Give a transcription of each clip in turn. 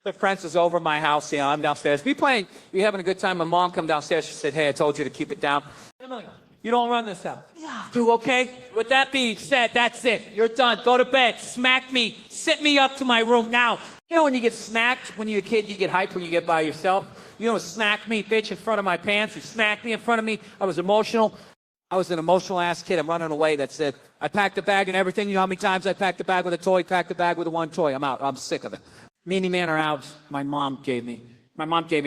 The friends was over at my house. I'm downstairs. We having a good time. My mom come downstairs. She said, hey, I told you to keep it down. You don't run this house. Yeah. You okay? With that being said, that's it. You're done. Go to bed. Smack me. Sit me up to my room now. You know when you get smacked, when you're a kid, you get hyped when you get by yourself. You know, smack me, bitch, in front of my pants. You smacked me in front of me. I was emotional. I was an emotional-ass kid. I'm running away. That's it. I packed the bag and everything. You know how many times I packed the bag with a toy, packed the bag with one toy. I'm out. I'm sick of it. Meanie Man are out. My mom gave me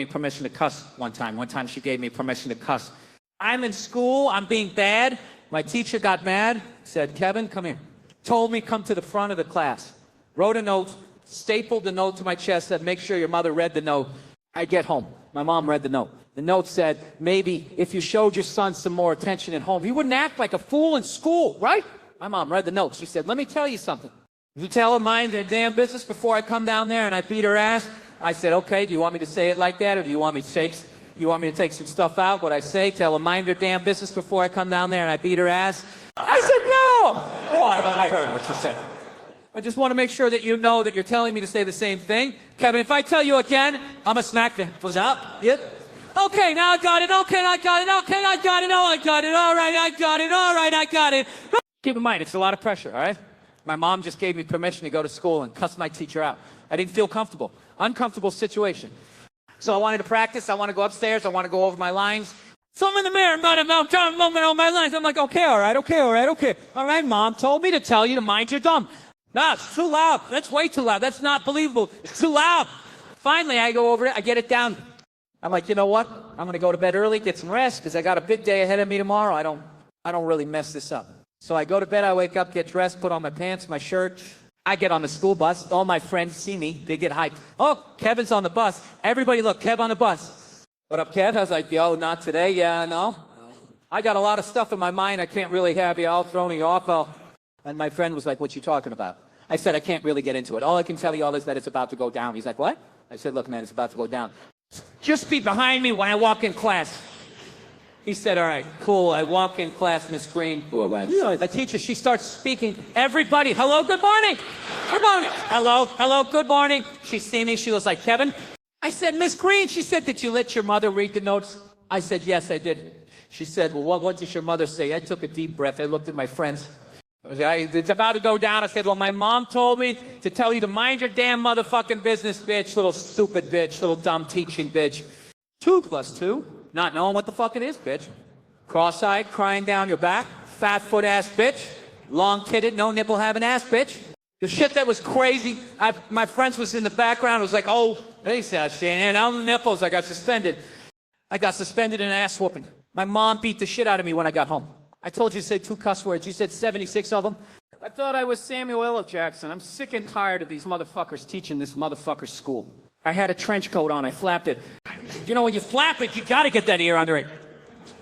permission to cuss one time. One time she gave me permission to cuss. I'm in school. I'm being bad. My teacher got mad. Said, Kevin, come here. Told me come to the front of the class. Wrote a note. Stapled the note to my chest. Said, make sure your mother read the note. I get home. My mom read the note. The note said, maybe if you showed your son some more attention at home, he wouldn't act like a fool in school, right? My mom read the note. She said, let me tell you something. You tell her mind their damn business before I come down there and I beat her ass. I said, okay, do you want me to say it like that or do you want me to take some stuff out? What I say, tell her mind their damn business before I come down there and I beat her ass? I said, no! Oh, I heard what you said. I just want to make sure that you know that you're telling me to say the same thing. Kevin, if I tell you again, I'm a smack you. What's up? Yep. Okay, now I got it. Okay, I got it. Okay, I got it. Oh, I got it. All right, I got it. All right, I got it. Keep in mind, it's a lot of pressure, all right? My mom just gave me permission to go to school and cuss my teacher out. I didn't feel comfortable. Uncomfortable situation. So I wanted to practice. I want to go upstairs. I want to go over my lines. So I'm in the mirror, I'm trying to move all my lines. I'm like, okay, all right, okay, all right, okay. All right, Mom told me to tell you to mind your dumb. No, it's too loud. That's way too loud. That's not believable. It's too loud. Finally, I go over it. I get it down. I'm like, you know what? I'm going to go to bed early, get some rest, because I got a big day ahead of me tomorrow. I don't really mess this up. So I go to bed. I wake up, get dressed, put on my pants, my shirt. I get on the school bus. All my friends see me. They get hyped. Oh, Kevin's on the bus. Everybody look, Kev on the bus. What up, Kev? I was like, yo, not today. Yeah, no. I got a lot of stuff in my mind. I can't really have you all throwing you off. And my friend was like, what you talking about? I said, I can't really get into it. All I can tell you all is that it's about to go down. He's like, what? I said, look, man, it's about to go down. Just be behind me when I walk in class. He said, all right, cool. I walk in class, Miss Green. The teacher, she starts speaking. Everybody, hello, good morning. Good morning. Hello, good morning. She see me. She was like, Kevin. I said, Miss Green. She said, did you let your mother read the notes? I said, yes, I did. She said, well, what did your mother say? I took a deep breath. I looked at my friends. It's about to go down. I said, well, my mom told me to tell you to mind your damn motherfucking business, bitch. Little stupid bitch. Little dumb teaching bitch. 2 + 2. Not knowing what the fuck it is, bitch. Cross-eyed, crying down your back. Fat foot ass bitch. Long-titted, no nipple having ass bitch. The shit that was crazy. My friends was in the background. It was like, oh, they said, no nipples. I got suspended. I got suspended in an ass whooping. My mom beat the shit out of me when I got home. I told you to say 2 cuss words. You said 76 of them. I thought I was Samuel L. Jackson. I'm sick and tired of these motherfuckers teaching this motherfucker school. I had a trench coat on. I flapped it. You know, when you flap it, you got to get that ear under it.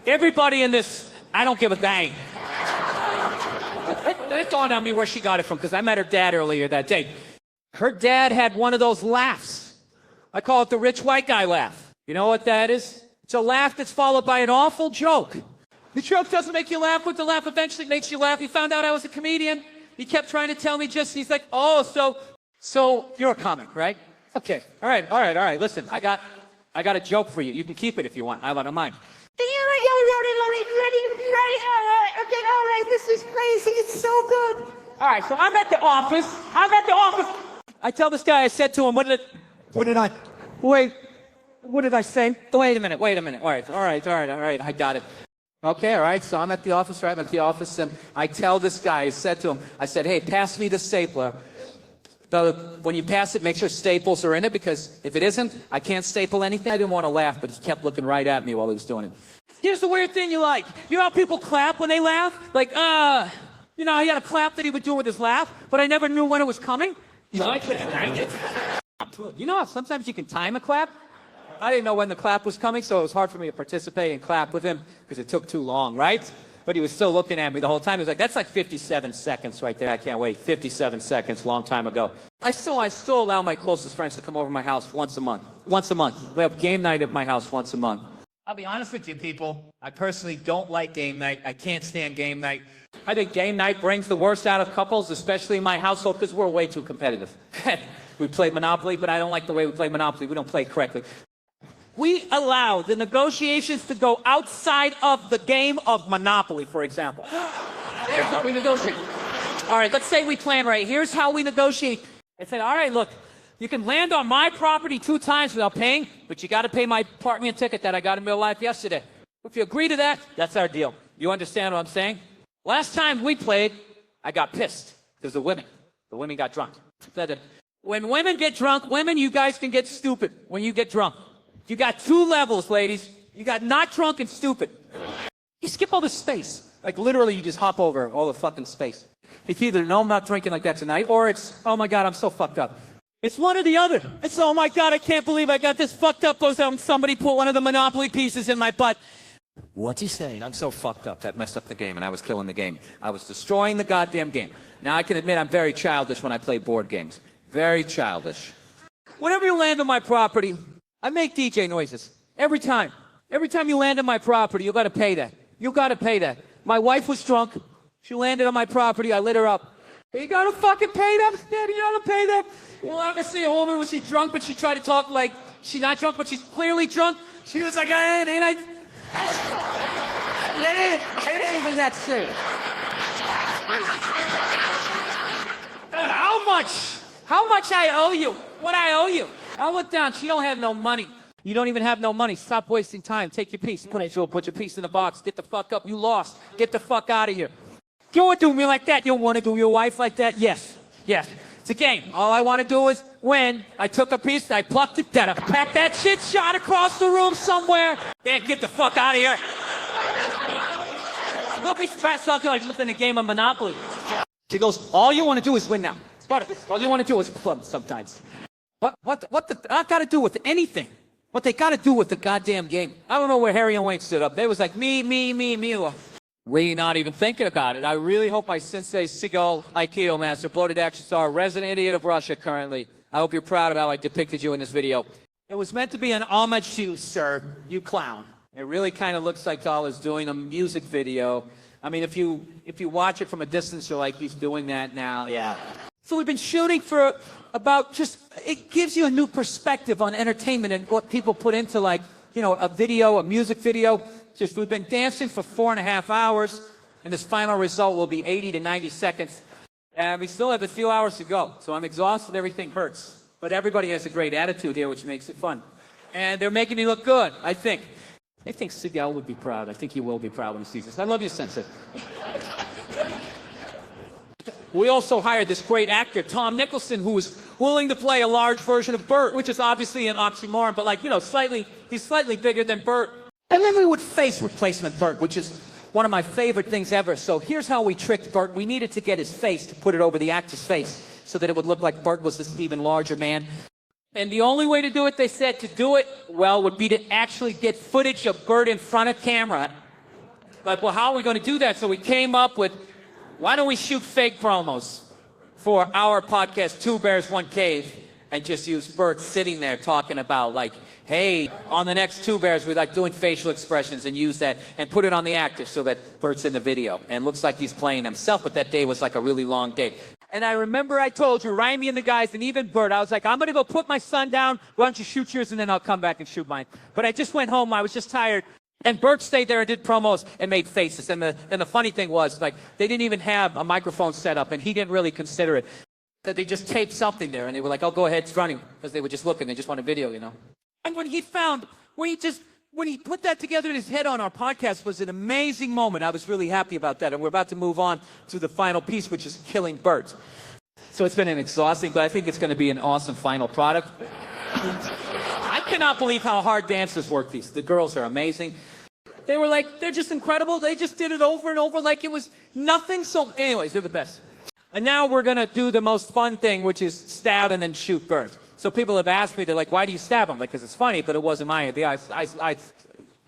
Everybody in this, I don't give a dang. It dawned on me where she got it from, because I met her dad earlier that day. Her dad had one of those laughs. I call it the rich white guy laugh. You know what that is? It's a laugh that's followed by an awful joke. The joke doesn't make you laugh, but the laugh eventually makes you laugh. He found out I was a comedian. He kept trying to tell me he's like, oh, so you're a comic, right? Okay, all right. Listen, I got a joke for you. You can keep it if you want. I don't mind. Okay, all right, this is crazy. It's so good. All right, so I'm at the office. I tell this guy, I said to him, what did I say? Wait a minute. All right, I got it. Okay, all right, so I'm at the office, right? I'm at the office, and I tell this guy, I said to him, hey, pass me the stapler. When you pass it, make sure staples are in it, because if it isn't, I can't staple anything. I didn't want to laugh, but he kept looking right at me while he was doing it. Here's the weird thing you like. You know how people clap when they laugh? Like, you know, he had a clap that he would do with his laugh, but I never knew when it was coming. You know, I couldn't time it. You know how sometimes you can time a clap? I didn't know when the clap was coming, so it was hard for me to participate and clap with him because it took too long, right? But he was still looking at me the whole time. He was like, that's like 57 seconds right there. I can't wait. 57 seconds, long time ago. I still allow my closest friends to come over to my house once a month. We have game night at my house once a month. I'll be honest with you, people. I personally don't like game night. I can't stand game night. I think game night brings the worst out of couples, especially in my household, because we're way too competitive. We play Monopoly, but I don't like the way we play Monopoly. We don't play it correctly. We allow the negotiations to go outside of the game of Monopoly, for example. Here's how we negotiate. All right, let's say we plan right. Here's how we negotiate. I said, all right, look, you can land on my property 2 times without paying, but you got to pay my apartment ticket that I got in real life yesterday. If you agree to that, that's our deal. You understand what I'm saying? Last time we played, I got pissed because the women got drunk. When women get drunk, women, you guys can get stupid when you get drunk. You got 2 levels, ladies. You got not drunk and stupid. You skip all the space. Like, literally, you just hop over all the fucking space. It's either, no, I'm not drinking like that tonight, or it's, oh, my God, I'm so fucked up. It's one or the other. It's, oh, my God, I can't believe I got this fucked up. Somebody put one of the Monopoly pieces in my butt. What's he saying? I'm so fucked up. That messed up the game, and I was killing the game. I was destroying the goddamn game. Now, I can admit I'm very childish when I play board games. Very childish. Whenever you land on my property, I make DJ noises. Every time. Every time you land on my property, you got to pay that. You got to pay that. My wife was drunk. She landed on my property. I lit her up. You got to fucking pay that. Daddy, you got to pay that. Well, I can see a woman, was she drunk, but she tried to talk like she's not drunk, but she's clearly drunk. She was like, ain't I? It ain't even that serious. How much? How much I owe you? What I owe you? I look down. She don't have no money. You don't even have no money. Stop wasting time. Take your piece. Put your piece in the box. Get the fuck up. You lost. Get the fuck out of here. You want to do me like that? You want to do your wife like that? Yes. Yes. It's a game. All I want to do is win. I took a piece. I plucked it. Then I packed that shit, shot across the room somewhere. Then get the fuck out of here. Don't be fast talking like flipping a game of Monopoly. She goes, all you want to do is win now. All you want to do is plumb sometimes. What I got to do with anything? What they got to do with the goddamn game? I don't know where Harry and Wayne stood up. They was like, me. We not even thinking about it. I really hope my sensei, Seagull Aikido master, bloated action star, resident idiot of Russia currently. I hope you're proud of how I depicted you in this video. It was meant to be an homage to you, sir, you clown. It really kind of looks like Doll is doing a music video. I mean, if you watch it from a distance, you're like, he's doing that now, yeah. So we've been shooting for about it gives you a new perspective on entertainment and what people put into, like, you know, a video, a music video. We've been dancing for 4.5 hours, and this final result will be 80 to 90 seconds. And we still have a few hours to go, so I'm exhausted, everything hurts. But everybody has a great attitude here, which makes it fun. And they're making me look good, I think. I think Seagull would be proud. I think he will be proud when he sees this. I love you, Sensei. We also hired this great actor, Tom Nicholson, who was willing to play a large version of Burr, which is obviously an oxymoron, but, like, you know, he's slightly bigger than Burr. And then we would face replacement Burt, which is one of my favorite things ever. So here's how we tricked Burt. We needed to get his face, to put it over the actor's face, so that it would look like Burt was this even larger man. And the only way to do it, they said, would be to actually get footage of Burt in front of camera. But, well, how are we going to do that? So we came up with, why don't we shoot fake promos for our podcast, 2 Bears, 1 Cave, and just use Burt sitting there talking about, like, hey, on the next 2 Bears, we like doing facial expressions, and use that and put it on the actor so that Burt's in the video. And looks like he's playing himself, but that day was like a really long day. And I remember I told you, Raimi and the guys, and even Burt, I was like, I'm going to go put my son down. Why don't you shoot yours, and then I'll come back and shoot mine. But I just went home. I was just tired. And Burt stayed there and did promos and made faces. And the funny thing was, like, they didn't even have a microphone set up, and he didn't really consider it. That they just taped something there, and they were like, oh, go ahead, it's running. Because they were just looking. They just want a video, you know. And when he put that together in his head on our podcast was an amazing moment. I was really happy about that. And we're about to move on to the final piece, which is killing Burt. So it's been an exhausting, but I think it's going to be an awesome final product. I cannot believe how hard dancers work these. The girls are amazing. They were like, they're just incredible. They just did it over and over like it was nothing. So anyways, they're the best. And now we're going to do the most fun thing, which is stab and then shoot Burt. So people have asked me, they're like, why do you stab him? Because it's funny, but it wasn't my idea. I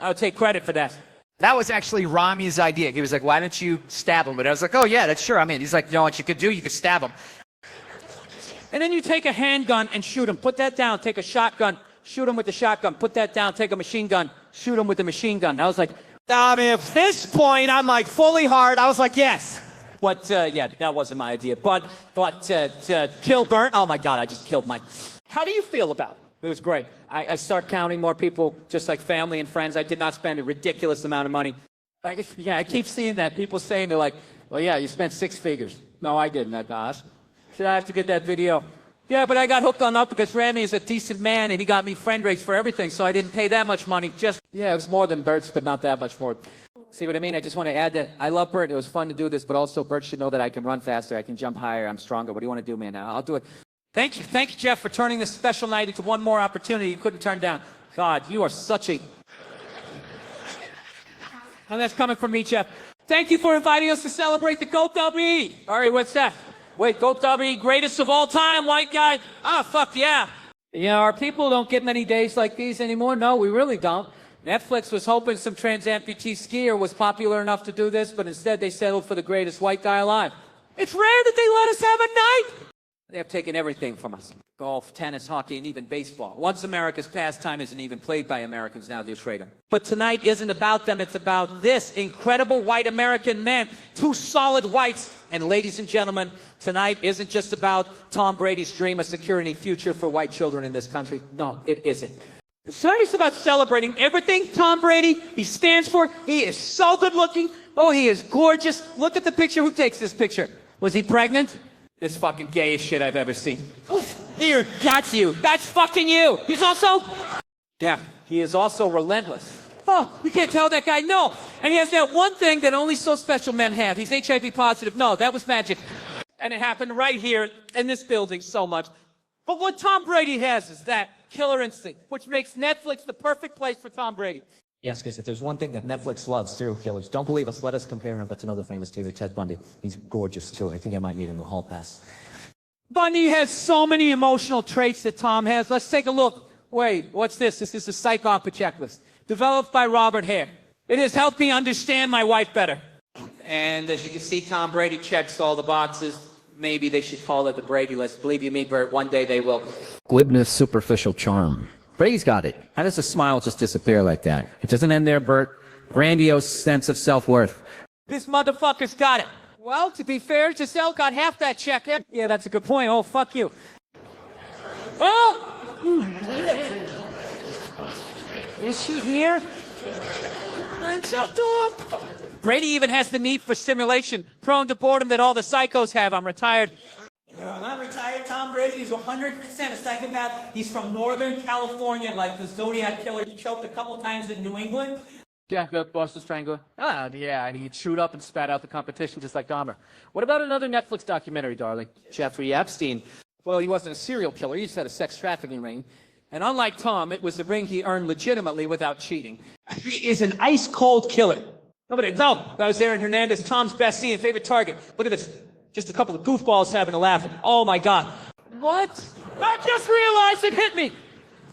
would take credit for that. That was actually Rami's idea. He was like, why don't you stab him? But I was like, oh, yeah, that's sure. I mean, he's like, you know what you could do? You could stab him. And then you take a handgun and shoot him. Put that down. Take a shotgun. Shoot him with the shotgun. Put that down. Take a machine gun. Shoot him with the machine gun. I was like, at this point, I'm like fully hard. I was like, yes. But, yeah, that wasn't my idea. But kill Burr. Oh, my God, I just killed Mike. How do you feel about it? It was great. I start counting more people, just like family and friends. I did not spend a ridiculous amount of money. I keep seeing that. People saying, they're like, well, yeah, you spent 6 figures. No, I didn't, boss. Should I have to get that video? Yeah, but I got hooked on up because Rami is a decent man and he got me friend rates for everything, so I didn't pay that much money. Yeah, it was more than Bert's, but not that much more. See what I mean? I just want to add that I love Bert. It was fun to do this, but also Bert should know that I can run faster, I can jump higher, I'm stronger. What do you want to do, man? I'll do it. Thank you, Jeff, for turning this special night into one more opportunity you couldn't turn down. God, you are such a... And that's coming from me, Jeff. Thank you for inviting us to celebrate the GOAT W. All right, what's that? Wait, GOAT W, greatest of all time, white guy? Ah, fuck yeah. You know, our people don't get many days like these anymore. No, we really don't. Netflix was hoping some trans amputee skier was popular enough to do this, but instead they settled for the greatest white guy alive. It's rare that they let us have a night. They have taken everything from us. Golf, tennis, hockey, and even baseball. Once America's pastime isn't even played by Americans, now they're trading. But tonight isn't about them, it's about this incredible white American man. 2 solid whites. And ladies and gentlemen, tonight isn't just about Tom Brady's dream of securing a future for white children in this country. No, it isn't. Tonight is about celebrating everything Tom Brady he stands for. He is so good looking. Oh, he is gorgeous. Look at the picture. Who takes this picture? Was he pregnant? This fucking gayest shit I've ever seen. Here, that's you. That's fucking you. He's also... Yeah, he is also relentless. Oh, we can't tell that guy no. And he has that one thing that only so special men have. He's HIV positive. No, that was magic. And it happened right here in this building so much. But what Tom Brady has is that killer instinct, which makes Netflix the perfect place for Tom Brady. Yes, because if there's one thing that Netflix loves, serial killers. Don't believe us, let us compare him. That's another famous TV, Ted Bundy. He's gorgeous, too. I think I might need him in the hall pass. Bundy has so many emotional traits that Tom has. Let's take a look. Wait, what's this? This is the psychopath checklist, developed by Robert Hare. It has helped me understand my wife better. And as you can see, Tom Brady checks all the boxes. Maybe they should call it the Brady list. Believe you me, Bert, one day they will. Glibness, superficial charm. Brady's got it. How does a smile just disappear like that? It doesn't end there, Bert. Grandiose sense of self-worth. This motherfucker's got it. Well, to be fair, Giselle got half that check. Yeah, that's a good point. Oh, fuck you. Oh! Is she here? I'm so dumb. Brady even has the need for stimulation, prone to boredom that all the psychos have. I'm retired. I'm not retired. Tom Brady is 100% a psychopath. He's from Northern California, like the Zodiac Killer. He choked a couple times in New England. Yeah, the Boston Strangler. Ah, yeah, and he chewed up and spat out the competition just like Dahmer. What about another Netflix documentary, darling? Jeffrey Epstein. Well, he wasn't a serial killer. He just had a sex trafficking ring. And unlike Tom, it was a ring he earned legitimately without cheating. He is an ice-cold killer. Nobody, no, that was Aaron Hernandez, Tom's best scene and favorite target. Look at this. Just a couple of goofballs having a laugh. Oh, my God. What? I just realized it hit me.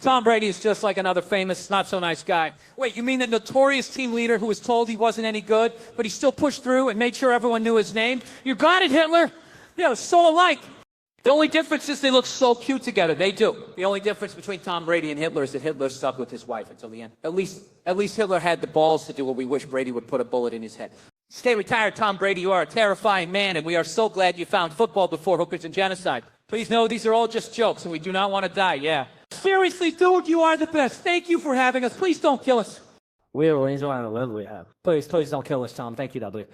Tom Brady is just like another famous, not-so-nice guy. Wait, you mean the notorious team leader who was told he wasn't any good, but he still pushed through and made sure everyone knew his name? You got it, Hitler. Yeah, so alike. The only difference is they look so cute together. They do. The only difference between Tom Brady and Hitler is that Hitler stuck with his wife until the end. At least Hitler had the balls to do what we wish Brady would put a bullet in his head. Stay retired, Tom Brady. You are a terrifying man, and we are so glad you found football before hookers and genocide. Please know these are all just jokes, and we do not want to die, yeah. Seriously, dude, you are the best. Thank you for having us. Please don't kill us. We have. Please don't kill us, Tom. Thank you, W.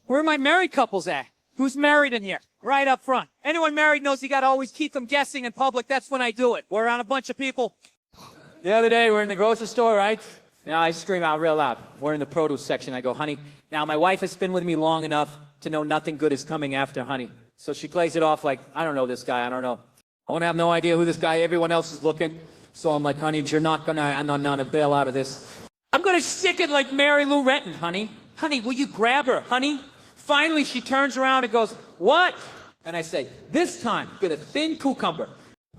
Where are my married couples at? Who's married in here? Right up front. Anyone married knows you got to always keep them guessing in public. That's when I do it. We're around a bunch of people. The other day, we're in the grocery store, right? Now I scream out real loud. We're in the produce section. I go, honey, now my wife has been with me long enough to know nothing good is coming after honey. So she plays it off like, I don't know this guy. I don't know. I want to have no idea who this guy, everyone else is looking. So I'm like, honey, you're not going to bail out of this. I'm going to stick it like Mary Lou Retton, honey. Honey, will you grab her, honey? Finally, she turns around and goes, what? And I say, this time, get a thin cucumber.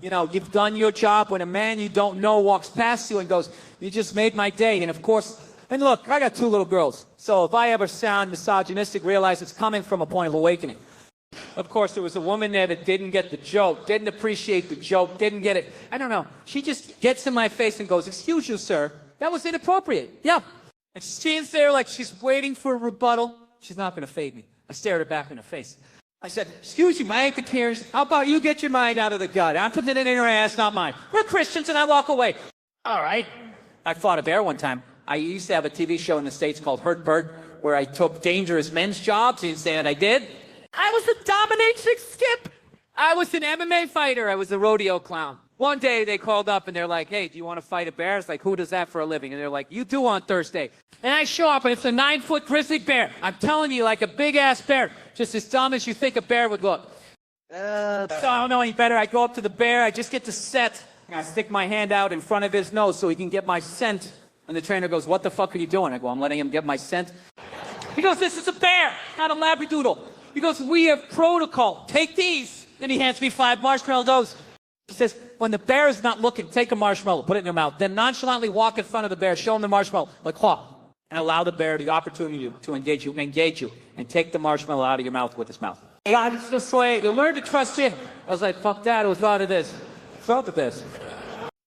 You know, you've done your job when a man you don't know walks past you and goes, you just made my day. And of course, and look, I got 2 little girls. So if I ever sound misogynistic, realize it's coming from a point of awakening. Of course, there was a woman there that didn't get the joke, didn't appreciate the joke, didn't get it. I don't know. She just gets in my face and goes, excuse you, sir. That was inappropriate. Yeah. And she stands there like she's waiting for a rebuttal. She's not going to fade me. I stared her back in the face. I said, excuse you, my tears. How about you get your mind out of the gut? I'm putting it in your ass, not mine. We're Christians, and I walk away. All right. I fought a bear one time. I used to have a TV show in the States called Hurt Bird, where I took dangerous men's jobs. You understand what I did? I was a dominatrix skip. I was an MMA fighter. I was a rodeo clown. One day they called up and they're like, hey, do you want to fight a bear? It's like, who does that for a living? And they're like, you do on Thursday. And I show up and it's a 9-foot grizzly bear. I'm telling you, like a big ass bear. Just as dumb as you think a bear would look. So I don't know any better. I go up to the bear. I just get to set. I stick my hand out in front of his nose so he can get my scent. And the trainer goes, what the fuck are you doing? I go, I'm letting him get my scent. He goes, this is a bear, not a labradoodle. He goes, we have protocol. Take these. Then he hands me 5 marshmallows. He says, when the bear is not looking, take a marshmallow, put it in your mouth. Then nonchalantly walk in front of the bear, show him the marshmallow, like, and allow the bear the opportunity to engage you, and take the marshmallow out of your mouth with his mouth. God, it's this way. You learn to trust him. I was like, fuck that. It was thought of this. Felt of this.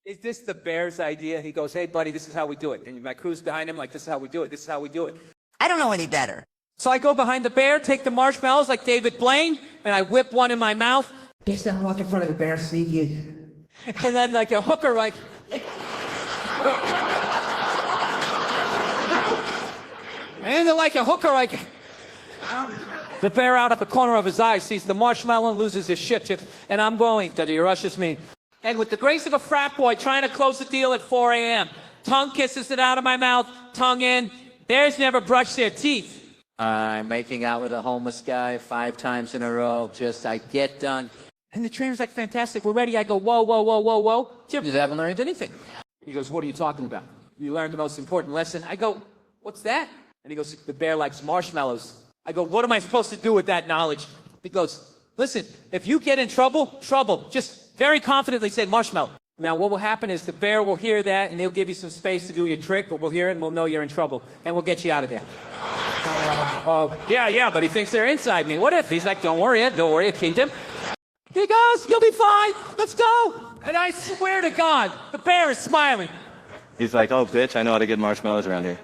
Is this the bear's idea? He goes, hey, buddy, this is how we do it. And my crew's behind him, like, this is how we do it. This is how we do it. I don't know any better. So I go behind the bear, take the marshmallows like David Blaine, and I whip one in my mouth. Just don't walk in front of the bear, sneaky. And then like a hooker, like... and then like a hooker, like... The bear out of the corner of his eye sees the marshmallow and loses his shit. And I'm going, that he rushes me. And with the grace of a frat boy trying to close the deal at 4 a.m., tongue kisses it out of my mouth, tongue in. Bears never brush their teeth. I'm making out with a homeless guy 5 times in a row. I get done. And the trainer's like, fantastic, we're ready. I go, whoa, whoa, whoa, whoa, whoa. Jim, you haven't learned anything. He goes, what are you talking about? You learned the most important lesson. I go, what's that? And he goes, the bear likes marshmallows. I go, what am I supposed to do with that knowledge? He goes, listen, if you get in trouble, just very confidently say marshmallow. Now, what will happen is the bear will hear that, and he'll give you some space to do your trick, but we'll hear it, and we'll know you're in trouble, and we'll get you out of there. Yeah, but he thinks they're inside me. What if? He's like, don't worry, I kinked him. He goes, you'll be fine, let's go. And I swear to God, the bear is smiling. He's like, oh, bitch, I know how to get marshmallows around here.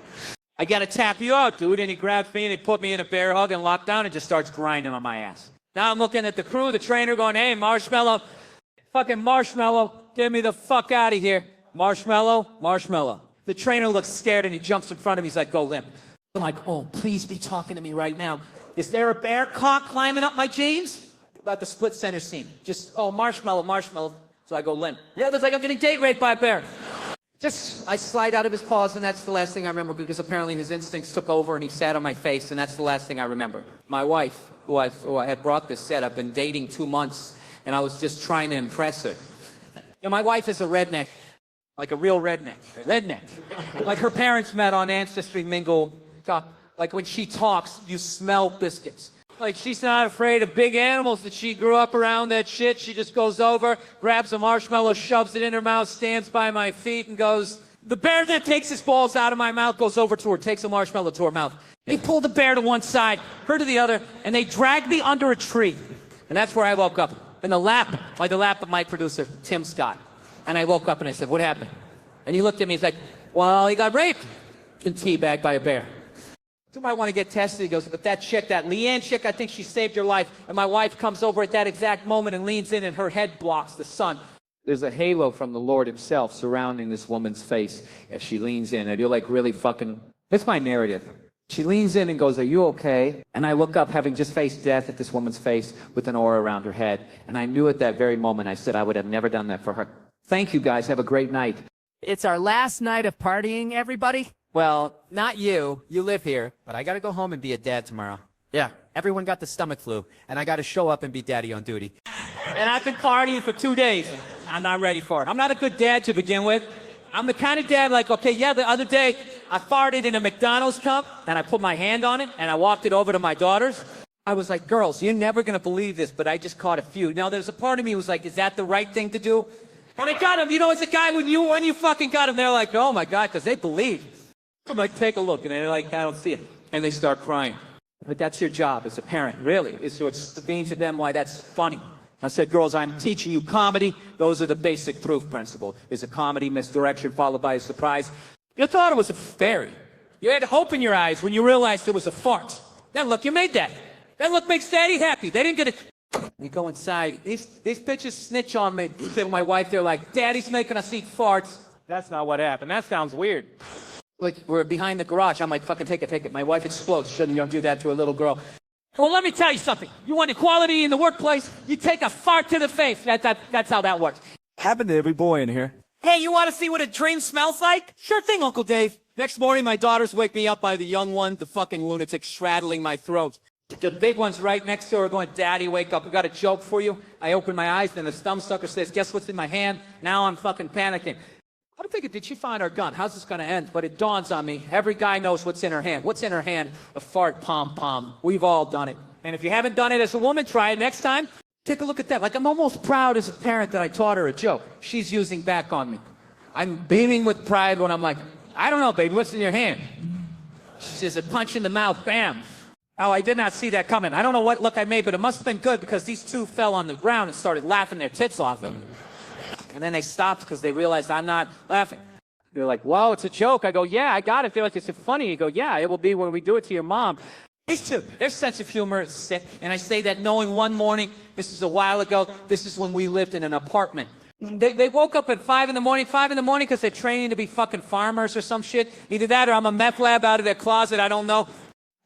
I gotta tap you out, dude. And he grabs me and he put me in a bear hug and locked down and just starts grinding on my ass. Now I'm looking at the crew, the trainer going, hey, marshmallow, fucking marshmallow, get me the fuck out of here. Marshmallow. The trainer looks scared and he jumps in front of me. He's like, go limp. I'm like, oh, please be talking to me right now. Is there a bear cock climbing up my jeans? About the split center scene. Just, oh, marshmallow. So I go limp. Yeah, looks like I'm getting date raped by a bear. I slide out of his paws, and that's the last thing I remember because apparently his instincts took over and he sat on my face, and that's the last thing I remember. My wife, who I had brought this set, I've been dating 2 months, and I was just trying to impress her. You know, my wife is a redneck, like a real redneck. Like her parents met on Ancestry Mingle. Like when she talks, you smell biscuits. Like she's not afraid of big animals that she grew up around that shit. She just goes over, grabs a marshmallow, shoves it in her mouth, stands by my feet and goes, the bear that takes his balls out of my mouth goes over to her, takes a marshmallow to her mouth. They pull the bear to one side, her to the other, and they drag me under a tree. And that's where I woke up, in the lap of my producer, Tim Scott. And I woke up and I said, what happened? And he looked at me, he's like, well, he got raped and teabagged by a bear. You might want to get tested. He goes, but that chick, that Leanne chick, I think she saved your life. And my wife comes over at that exact moment and leans in and her head blocks the sun. There's a halo from the Lord himself surrounding this woman's face as she leans in. And you're like, really fucking, that's my narrative. She leans in and goes, are you okay? And I look up, having just faced death at this woman's face with an aura around her head. And I knew at that very moment, I said I would have never done that for her. Thank you guys. Have a great night. It's our last night of partying, everybody. Well, not you. You live here. But I gotta go home and be a dad tomorrow. Yeah, everyone got the stomach flu, and I gotta show up and be daddy on duty. And I've been partying for 2 days. I'm not ready for it. I'm not a good dad to begin with. I'm the kind of dad like, okay, yeah, the other day I farted in a McDonald's cup, and I put my hand on it, and I walked it over to my daughters. I was like, girls, you're never gonna believe this, but I just caught a few. Now, there's a part of me who was like, is that the right thing to do? When I got him, you know, it's a guy when you fucking got him, they're like, oh my God, because they believe. I'm like, take a look, and they're like, I don't see it. And they start crying. But that's your job as a parent, really, is to explain to them why that's funny. I said, girls, I'm teaching you comedy. Those are the basic proof principle. Is a comedy misdirection followed by a surprise. You thought it was a fairy. You had hope in your eyes when you realized it was a fart. Then look, you made that. That look makes daddy happy. They didn't get it. We go inside. These bitches snitch on me. Say to my wife, they're like, daddy's making us eat farts. That's not what happened. That sounds weird. Like, we're behind the garage. I'm like, fucking take it. My wife explodes. Shouldn't you do that to a little girl? Well, let me tell you something. You want equality in the workplace? You take a fart to the face. That's how that works. Happened to every boy in here. Hey, you want to see what a dream smells like? Sure thing, Uncle Dave. Next morning, my daughters wake me up by the young one, the fucking lunatic straddling my throat. The big one's right next to her going, Daddy, wake up. I got a joke for you. I open my eyes, and the thumbsucker says, guess what's in my hand? Now I'm fucking panicking. I'm thinking, did she find our gun? How's this going to end? But it dawns on me. Every guy knows what's in her hand. What's in her hand? A fart pom-pom. We've all done it. And if you haven't done it as a woman, try it next time. Take a look at that. Like, I'm almost proud as a parent that I taught her a joke. She's using back on me. I'm beaming with pride when I'm like, I don't know, baby, what's in your hand? She says, a punch in the mouth, bam. Oh, I did not see that coming. I don't know what look I made, but it must have been good because these two fell on the ground and started laughing their tits off them. And then they stopped because they realized I'm not laughing. They're like, whoa, it's a joke. I go, yeah, I got it. They're like, is it funny? You go, yeah, it will be when we do it to your mom. These two, their sense of humor is sick. And I say that knowing one morning, this is a while ago, this is when we lived in an apartment. They woke up at 5 in the morning because they're training to be fucking farmers or some shit. Either that or I'm a meth lab out of their closet, I don't know.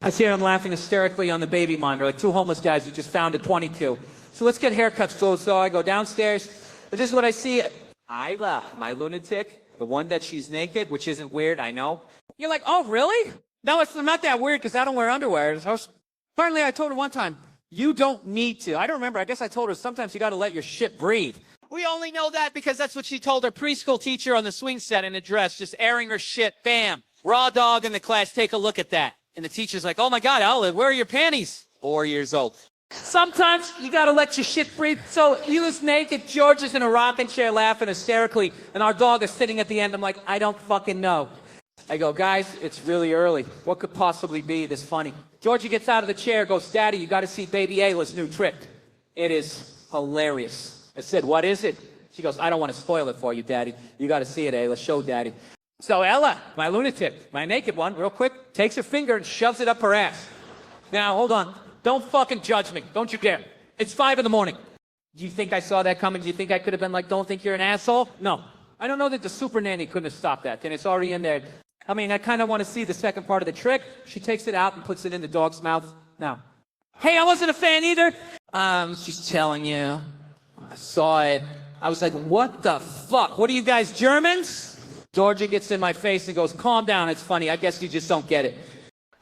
I see them laughing hysterically on the baby monitor, like two homeless guys who just found a 22. So let's get haircuts. So I go downstairs. This is what I see. Isla, my lunatic, the one that she's naked, which isn't weird, I know. You're like, oh, really? No, it's not that weird because I don't wear underwear. Apparently, I told her one time, you don't need to. I don't remember. I guess I told her sometimes you got to let your shit breathe. We only know that because that's what she told her preschool teacher on the swing set in a dress, just airing her shit. Bam. Raw dog in the class. Take a look at that. And the teacher's like, oh, my God, Olive, where are your panties? 4 years old. Sometimes you got to let your shit breathe. So he was naked. George is in a rocking chair laughing hysterically. And our dog is sitting at the end. I'm like, I don't fucking know. I go, guys, it's really early. What could possibly be this funny? Georgie gets out of the chair, goes, Daddy, you got to see baby Ayla's new trick. It is hilarious. I said, what is it? She goes, I don't want to spoil it for you, Daddy. You got to see it, Ayla. Show Daddy. So Ella, my lunatic, my naked one, real quick, takes her finger and shoves it up her ass. Now, hold on. Don't fucking judge me. Don't you dare. It's 5 in the morning. Do you think I saw that coming? Do you think I could have been like, don't think you're an asshole? No. I don't know that the super nanny couldn't have stopped that. And it's already in there. I mean, I kind of want to see the second part of the trick. She takes it out and puts it in the dog's mouth. Now, hey, I wasn't a fan either. She's telling you. I saw it. I was like, what the fuck? What are you guys, Germans? Georgia gets in my face and goes, calm down. It's funny. I guess you just don't get it.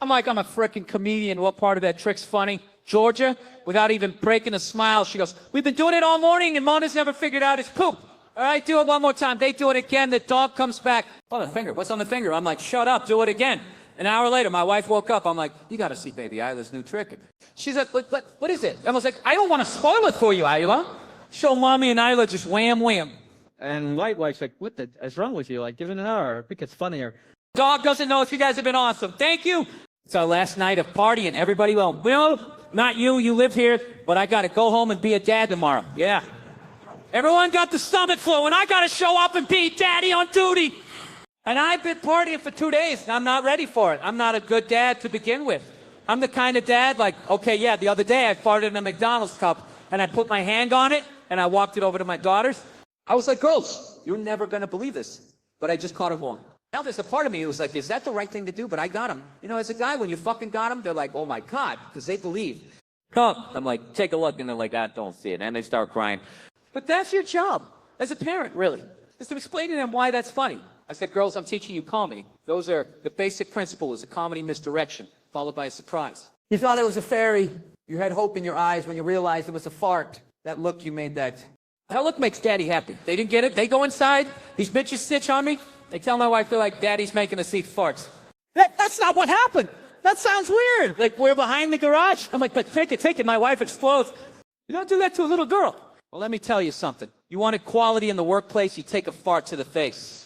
I'm like, I'm a freaking comedian. What part of that trick's funny? Georgia, without even breaking a smile, she goes, we've been doing it all morning and Mona's never figured out his poop. All right, do it one more time. They do it again. The dog comes back. Oh, the finger. What's on the finger? I'm like, shut up. Do it again. An hour later, my wife woke up. I'm like, you got to see baby Isla's new trick. She's like, what is it? I was like, I don't want to spoil it for you, Isla. Show mommy and Isla just wham, wham. And Lightwife's like, what the is wrong with you? Like, give it an hour. I think it's funnier. Dog doesn't know if you guys have been awesome. Thank you. It's our last night of partying. Everybody, well, not you. You live here, but I got to go home and be a dad tomorrow. Yeah. Everyone got the stomach flu, and I got to show up and be daddy on duty. And I've been partying for 2 days, and I'm not ready for it. I'm not a good dad to begin with. I'm the kind of dad, like, okay, yeah, the other day I farted in a McDonald's cup, and I put my hand on it, and I walked it over to my daughters. I was like, girls, you're never going to believe this, but I just caught it wrong. Now there's a part of me who was like, is that the right thing to do? But I got him. You know, as a guy, when you fucking got him, they're like, oh, my God, because they believe. Come. I'm like, take a look, and they're like, I don't see it. And they start crying. But that's your job as a parent, really, is to explain to them why that's funny. I said, girls, I'm teaching you comedy. Those are the basic principles of comedy misdirection, followed by a surprise. You thought it was a fairy. You had hope in your eyes when you realized it was a fart. That look you made that. That look makes Daddy happy. They didn't get it. They go inside. These bitches snitch on me. They tell my wife they're like, Daddy's making us eat farts. That's not what happened. That sounds weird. Like, we're behind the garage. I'm like, but take it. My wife explodes. You don't do that to a little girl. Well, let me tell you something. You want equality in the workplace, you take a fart to the face.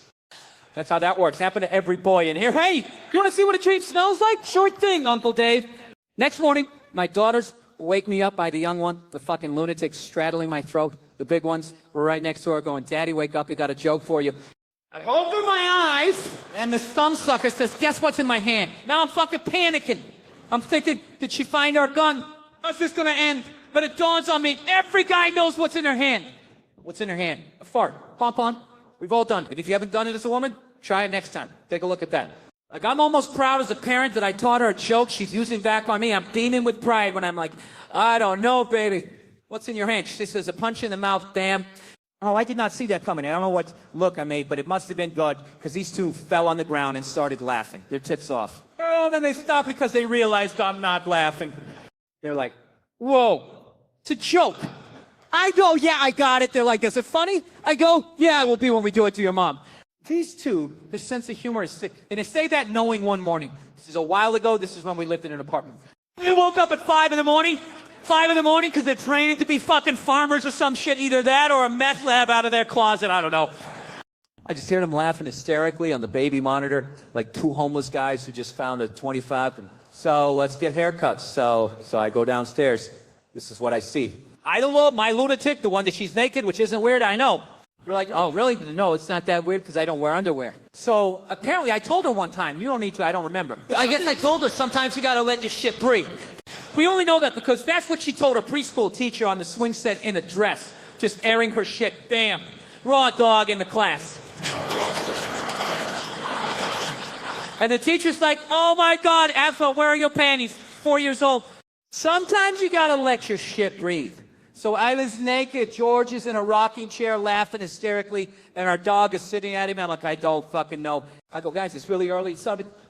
That's how that works. Happened to every boy in here. Hey, you want to see what a dream smells like? Sure thing, Uncle Dave. Next morning, my daughters wake me up by the young one, the fucking lunatic straddling my throat. The big ones were right next door going, Daddy, wake up, we got a joke for you. I open my eyes, and the thumbsucker says, guess what's in my hand? Now I'm fucking panicking. I'm thinking, did she find our gun? How's this gonna end? But it dawns on me, every guy knows what's in their hand. What's in her hand? A fart. Pom-pom. We've all done it. If you haven't done it as a woman, try it next time. Take a look at that. Like, I'm almost proud as a parent that I taught her a joke she's using back on me. I'm beaming with pride when I'm like, I don't know, baby. What's in your hand? She says, a punch in the mouth, damn. Oh, I did not see that coming. I don't know what look I made, but it must have been good, because these two fell on the ground and started laughing. Their tits off. Oh, then they stopped because they realized I'm not laughing. They're like, whoa, it's a joke. I go, yeah, I got it. They're like, is it funny? I go, yeah, it will be when we do it to your mom. These two, their sense of humor is sick. And they say that knowing one morning. This is a while ago. This is when we lived in an apartment. We woke up at 5 in the morning. 5 in the morning because they're training to be fucking farmers or some shit. Either that or a meth lab out of their closet. I don't know. I just hear them laughing hysterically on the baby monitor, like two homeless guys who just found a 25. And so let's get haircuts. So I go downstairs. This is what I see. I don't know, my lunatic, the one that she's naked, which isn't weird, I know. You're like, oh, really? No, it's not that weird because I don't wear underwear. So apparently I told her one time, you don't need to, I don't remember. I guess I told her sometimes you gotta let your shit breathe. We only know that because that's what she told her preschool teacher on the swing set in a dress, just airing her shit. Bam. Raw dog in the class. And the teacher's like, oh my God, Alpha, where are your panties? 4 years old. Sometimes you gotta let your shit breathe. So I was naked, George is in a rocking chair laughing hysterically, and our dog is sitting at him, and I'm like, I don't fucking know. I go, guys, it's really early,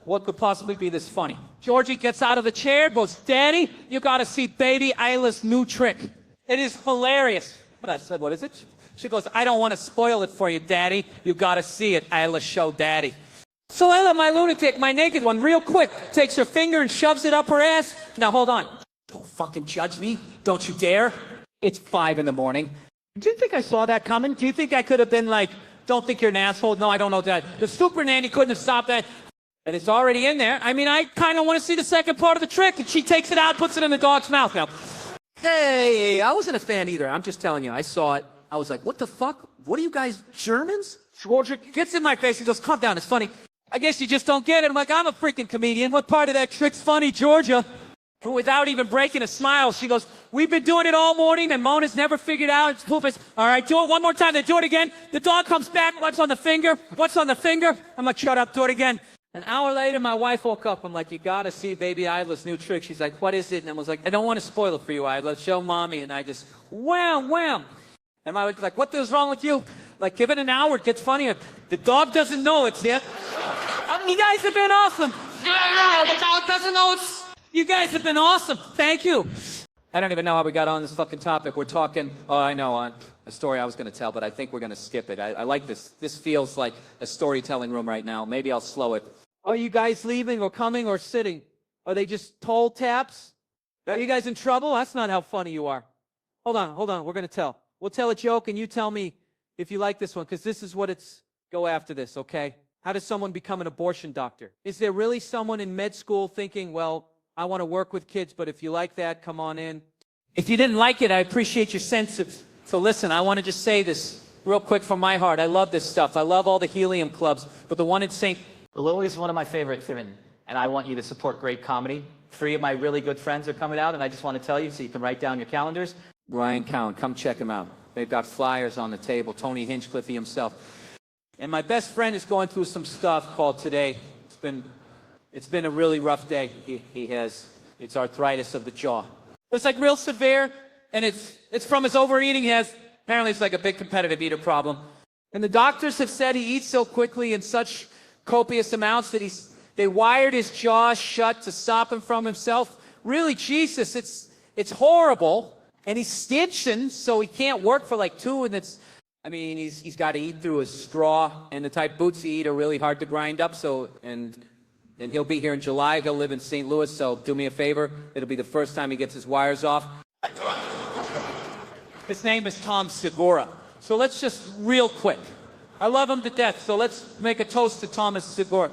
what could possibly be this funny? Georgie gets out of the chair, goes, Daddy, you gotta see baby Isla's new trick. It is hilarious. But I said, what is it? She goes, I don't want to spoil it for you, Daddy. You gotta see it, Isla, show Daddy. So I let my lunatic, my naked one, real quick, takes her finger and shoves it up her ass. Now hold on. Don't fucking judge me. Don't you dare. It's 5 in the morning. Do you think I saw that coming? Do you think I could have been like, don't think you're an asshole? No, I don't know that. The super nanny couldn't have stopped that. And it's already in there. I mean, I kind of want to see the second part of the trick. And she takes it out, puts it in the dog's mouth now. Hey, I wasn't a fan either. I'm just telling you. I saw it. I was like, what the fuck? What are you guys, Germans? Georgia gets in my face. He goes, calm down. It's funny. I guess you just don't get it. I'm like, I'm a freaking comedian. What part of that trick's funny, Georgia? Without even breaking a smile, she goes, we've been doing it all morning, and Mona's never figured out. It's poopus. All right, do it one more time. Then do it again. The dog comes back. What's on the finger? What's on the finger? I'm like, shut up. Do it again. An hour later, my wife woke up. I'm like, you got to see baby Isla's new trick. She's like, what is it? And I was like, I don't want to spoil it for you, Isla. Show mommy. And I just, wham, wham. And my wife's like, what is wrong with you? Like, give it an hour. It gets funnier. The dog doesn't know it's yet. You guys have been awesome. The dog doesn't know it's... You guys have been awesome. Thank you. I don't even know how we got on this fucking topic. We're talking, oh, I know, on a story I was going to tell, but I think we're going to skip it. I like this. This feels like a storytelling room right now. Maybe I'll slow it. Are you guys leaving or coming or sitting? Are they just toll taps? Are you guys in trouble? That's not how funny you are. Hold on. We're going to tell. We'll tell a joke, and you tell me if you like this one, because this is what it's, go after this, okay? How does someone become an abortion doctor? Is there really someone in med school thinking, well, I want to work with kids, but if you like that, come on in. If you didn't like it, I appreciate your sense of... So listen, I want to just say this real quick from my heart. I love this stuff. I love all the helium clubs, but the one in St. Lily is one of my favorites, and I want you to support great comedy. 3 of my really good friends are coming out, and I just want to tell you so you can write down your calendars. Ryan Cowan, come check him out. They've got flyers on the table. Tony Hinchcliffe himself. And my best friend is going through some stuff called today. It's been a really rough day. It's arthritis of the jaw. It's like real severe, and it's from his overeating. Apparently it's like a big competitive eater problem. And the doctors have said he eats so quickly in such copious amounts that they wired his jaw shut to stop him from himself. Really, Jesus, it's horrible. And he's stitching, so he can't work for like 2, and he's got to eat through a straw, and the type boots he eat are really hard to grind up, and he'll be here in July. He'll live in St. Louis, so do me a favor. It'll be the first time he gets his wires off. His name is Tom Segura. So let's just real quick. I love him to death, so let's make a toast to Thomas Segura.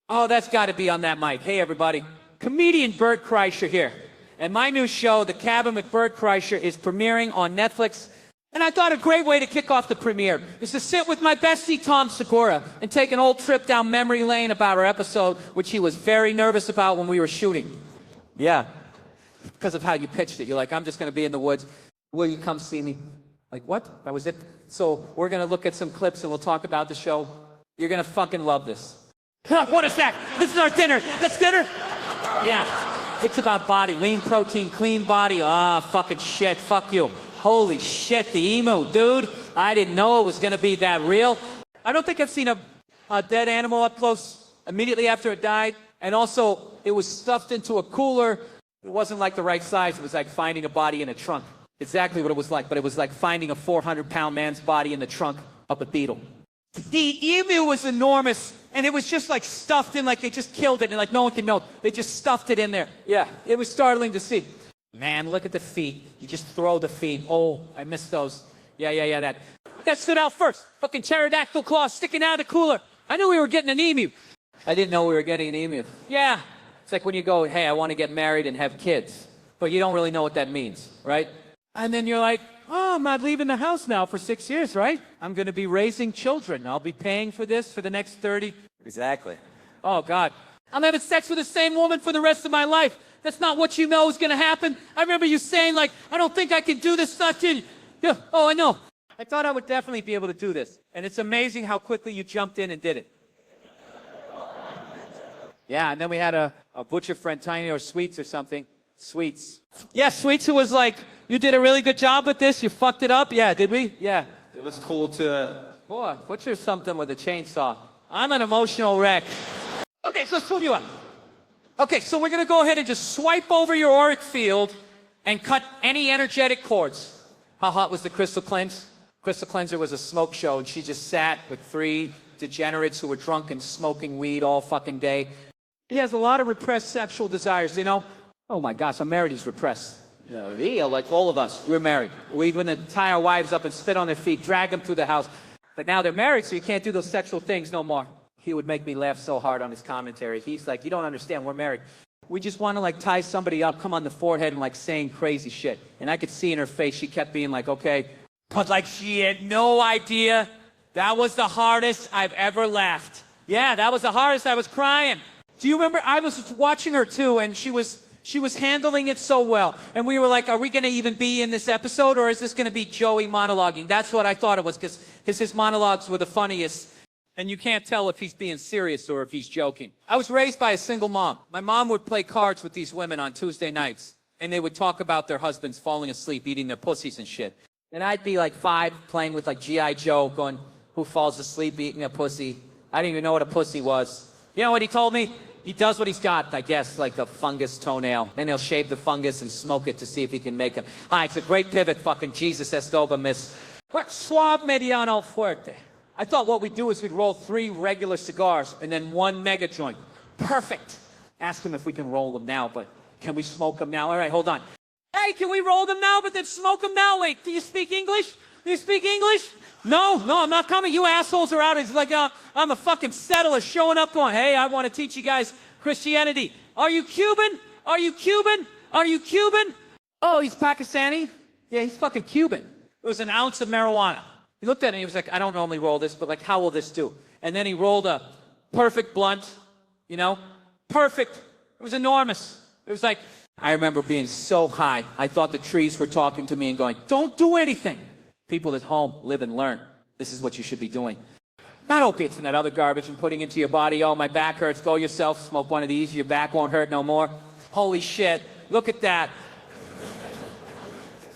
Oh, that's got to be on that mic. Hey, everybody. Comedian Bert Kreischer here. And my new show, The Cabin with Bert Kreischer, is premiering on Netflix. And I thought a great way to kick off the premiere is to sit with my bestie, Tom Segura, and take an old trip down memory lane about our episode, which he was very nervous about when we were shooting. Yeah. because of how you pitched it. You're like, I'm just going to be in the woods. Will you come see me? Like, what? That was it? So we're going to look at some clips and we'll talk about the show. You're going to fucking love this. What is that? This is our dinner. That's dinner? Yeah. It's about body. Lean protein, clean body. Ah, fucking shit. Fuck you. Holy shit, the emu, dude. I didn't know it was going to be that real. I don't think I've seen a dead animal up close immediately after it died. And also, it was stuffed into a cooler. It wasn't like the right size. It was like finding a body in a trunk. Exactly what it was like. But it was like finding a 400-pound man's body in the trunk of a beetle. The emu was enormous. And it was just like stuffed in, like they just killed it. And like no one can know. They just stuffed it in there. Yeah, it was startling to see. Man, look at the feet. You just throw the feet. Oh, I missed those. Yeah, that stood out first. Fucking pterodactyl claws sticking out of the cooler. I knew we were getting an emu. I didn't know we were getting an emu. Yeah. It's like when you go, hey, I want to get married and have kids. But you don't really know what that means, right? And then you're like, oh, I'm not leaving the house now for 6 years, right? I'm going to be raising children. I'll be paying for this for the next 30. Exactly. Oh, God. I'm having sex with the same woman for the rest of my life. That's not what you know is going to happen. I remember you saying, like, I don't think I can do this. Not you. Yeah. Oh, I know. I thought I would definitely be able to do this. And it's amazing how quickly you jumped in and did it. Yeah, and then we had a butcher friend, Tiny, or Sweets or something. Sweets. Yeah, Sweets, who was like, you did a really good job with this. You fucked it up. Yeah, did we? Yeah. It was cool to... Boy, butcher's something with a chainsaw. I'm an emotional wreck. Okay, so let's pull you up. Okay, so we're going to go ahead and just swipe over your auric field and cut any energetic chords. How hot was the Crystal Cleanse? Crystal Cleanser was a smoke show, and she just sat with 3 degenerates who were drunk and smoking weed all fucking day. He has a lot of repressed sexual desires, you know? Oh my gosh, I'm married, he's repressed. You know, like all of us, we're married. We wouldn't tie our wives up and spit on their feet, drag them through the house. But now they're married, so you can't do those sexual things no more. He would make me laugh so hard on his commentary. He's like, you don't understand, we're married. We just want to like tie somebody up, come on the forehead and like saying crazy shit. And I could see in her face, she kept being like, okay. But like she had no idea that was the hardest I've ever laughed. Yeah, that was the hardest. I was crying. Do you remember? I was watching her too, and she was handling it so well. And we were like, are we going to even be in this episode, or is this going to be Joey monologuing? That's what I thought it was, because his monologues were the funniest. And you can't tell if he's being serious or if he's joking. I was raised by a single mom. My mom would play cards with these women on Tuesday nights, and they would talk about their husbands falling asleep, eating their pussies and shit. And I'd be like 5, playing with like G.I. Joe, going, who falls asleep eating a pussy? I didn't even know what a pussy was. You know what he told me? He does what he's got, I guess, like a fungus toenail. Then he'll shave the fungus and smoke it to see if he can make him. Hi, it's a great pivot, fucking Jesus Estoba, miss. What? Suave mediano fuerte. I thought what we'd do is we'd roll 3 regular cigars and then 1 mega joint. Perfect. Ask him if we can roll them now, but can we smoke them now? All right, hold on. Hey, can we roll them now, but then smoke them now? Wait, do you speak English? Do you speak English? No, I'm not coming. You assholes are out. It's like I'm a fucking settler showing up going, hey, I want to teach you guys Christianity. Are you Cuban? Are you Cuban? Are you Cuban? Oh, he's Pakistani? Yeah, he's fucking Cuban. It was an ounce of marijuana. He looked at it and he was like, I don't normally roll this, but like, how will this do? And then he rolled a perfect blunt, you know? Perfect. It was enormous. It was like, I remember being so high. I thought the trees were talking to me and going, don't do anything. People at home live and learn. This is what you should be doing. Not opiates and that other garbage and putting into your body. Oh, my back hurts. Go yourself. Smoke one of these. Your back won't hurt no more. Holy shit. Look at that.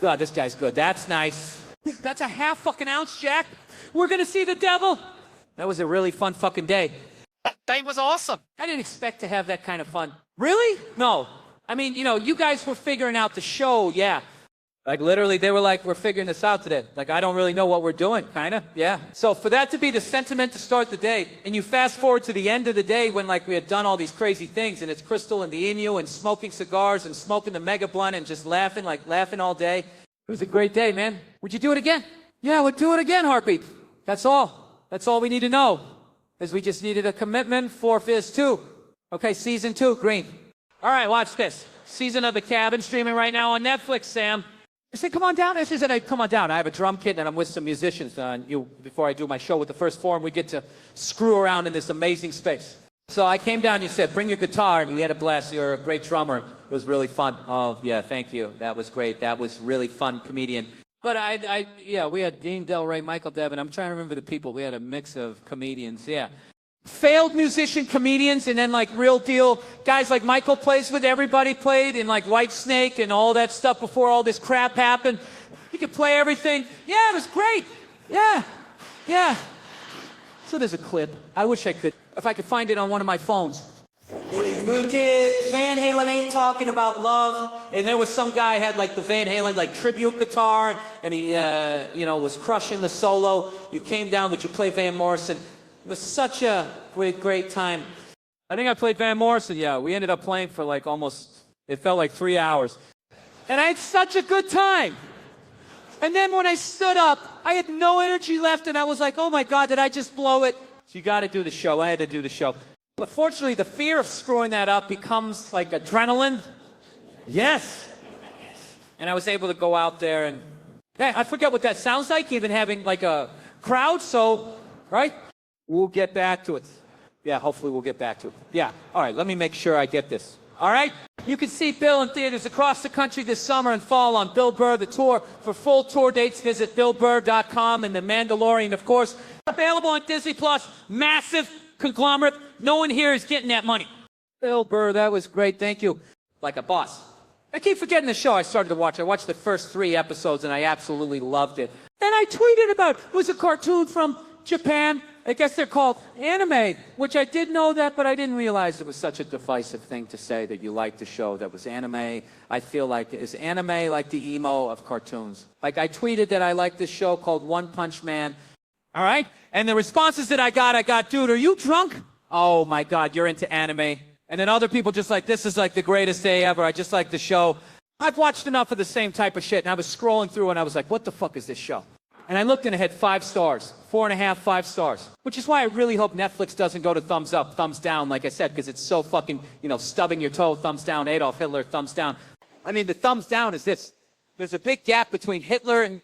God, this guy's good. That's nice. That's a half fucking ounce, Jack. We're going to see the devil. That was a really fun fucking day. That day was awesome. I didn't expect to have that kind of fun. Really? No. I mean, you know, you guys were figuring out the show, yeah. Like, literally, they were like, we're figuring this out today. Like, I don't really know what we're doing, kind of, yeah. So for that to be the sentiment to start the day, and you fast forward to the end of the day when, like, we had done all these crazy things, and it's Crystal and the emu and smoking cigars and smoking the mega blunt and just laughing, like, laughing all day. It was a great day, man. Would you do it again? Yeah, we'd do it again, Heartbeat. That's all. That's all we need to know, is we just needed a commitment for Fizz 2. Okay, season 2, green. All right, watch this. Season of The Cabin streaming right now on Netflix, Sam. I said, come on down. I said, come on down. I have a drum kit and I'm with some musicians. Before I do my show with the First Form, we get to screw around in this amazing space. So I came down, you said, bring your guitar, and we had a blast. You're a great drummer. It was really fun. Oh, yeah, thank you. That was great. That was really fun comedian. But yeah, we had Dean Del Rey, Michael Devin. I'm trying to remember the people. We had a mix of comedians, yeah. Failed musician comedians, and then like real deal guys like Michael plays with, everybody played, and like Whitesnake and all that stuff before all this crap happened. You could play everything. Yeah, it was great. Yeah, yeah. So there's a clip. I wish I could, if I could find it on one of my phones. Van Halen ain't talking about love, and there was some guy had like the Van Halen like tribute guitar, and he was crushing the solo. You came down, would you play Van Morrison? It was such a great time. I think I played Van Morrison. Yeah, we ended up playing for like it felt like 3 hours, and I had such a good time. And then when I stood up, I had no energy left, and I was like, oh my God, did I just blow it? So you got to do the show. I had to do the show. But fortunately, the fear of screwing that up becomes like adrenaline. Yes. And I was able to go out there and, hey, I forget what that sounds like, even having like a crowd. So, right? We'll get back to it. Yeah, hopefully we'll get back to it. Yeah. All right, let me make sure I get this. All right? You can see Bill in theaters across the country this summer and fall on Bill Burr, the tour. For full tour dates, visit billburr.com, and The Mandalorian, of course. Available on Disney+. Massive conglomerate. No one here is getting that money. Bill Burr, that was great. Thank you. Like a boss. I keep forgetting the show I started to watch. I watched the first 3 episodes, and I absolutely loved it. Then I tweeted about it. It was a cartoon from Japan. I guess they're called anime, which I did know that, but I didn't realize it was such a divisive thing to say that you liked the show that was anime. I feel like, is anime like the emo of cartoons? Like I tweeted that I liked this show called One Punch Man. All right? And the responses that I got, dude, are you drunk? Oh my God, you're into anime. And then other people just like, this is like the greatest day ever. I just like the show. I've watched enough of the same type of shit, and I was scrolling through and I was like, what the fuck is this show? And I looked and it had 5 stars, 4.5, 5 stars, which is why I really hope Netflix doesn't go to thumbs up, thumbs down, like I said, because it's so fucking, stubbing your toe, thumbs down, Adolf Hitler, thumbs down. I mean, the thumbs down is this. There's a big gap between Hitler and,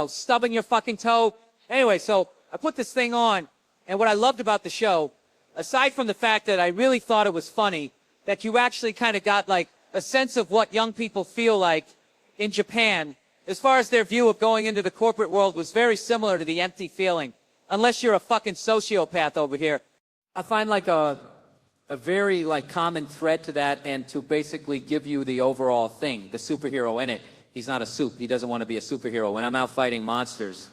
stubbing your fucking toe. Anyway, so I put this thing on, and what I loved about the show, aside from the fact that I really thought it was funny, that you actually kind of got like a sense of what young people feel like in Japan, as far as their view of going into the corporate world was very similar to the empty feeling. Unless you're a fucking sociopath over here. I find like a very like common thread to that, and to basically give you the overall thing, the superhero in it. He's not a soup. He doesn't want to be a superhero. When I'm out fighting monsters,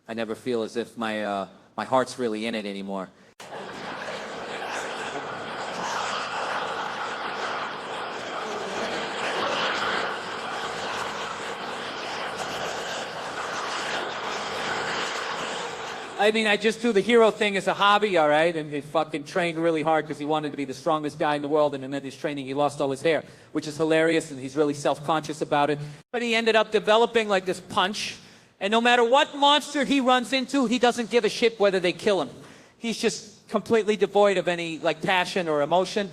I never feel as if my heart's really in it anymore. I mean, I just do the hero thing as a hobby, all right? And he fucking trained really hard because he wanted to be the strongest guy in the world, and in his training he lost all his hair, which is hilarious, and he's really self-conscious about it. But he ended up developing like this punch, and no matter what monster he runs into, he doesn't give a shit whether they kill him. He's just completely devoid of any like passion or emotion.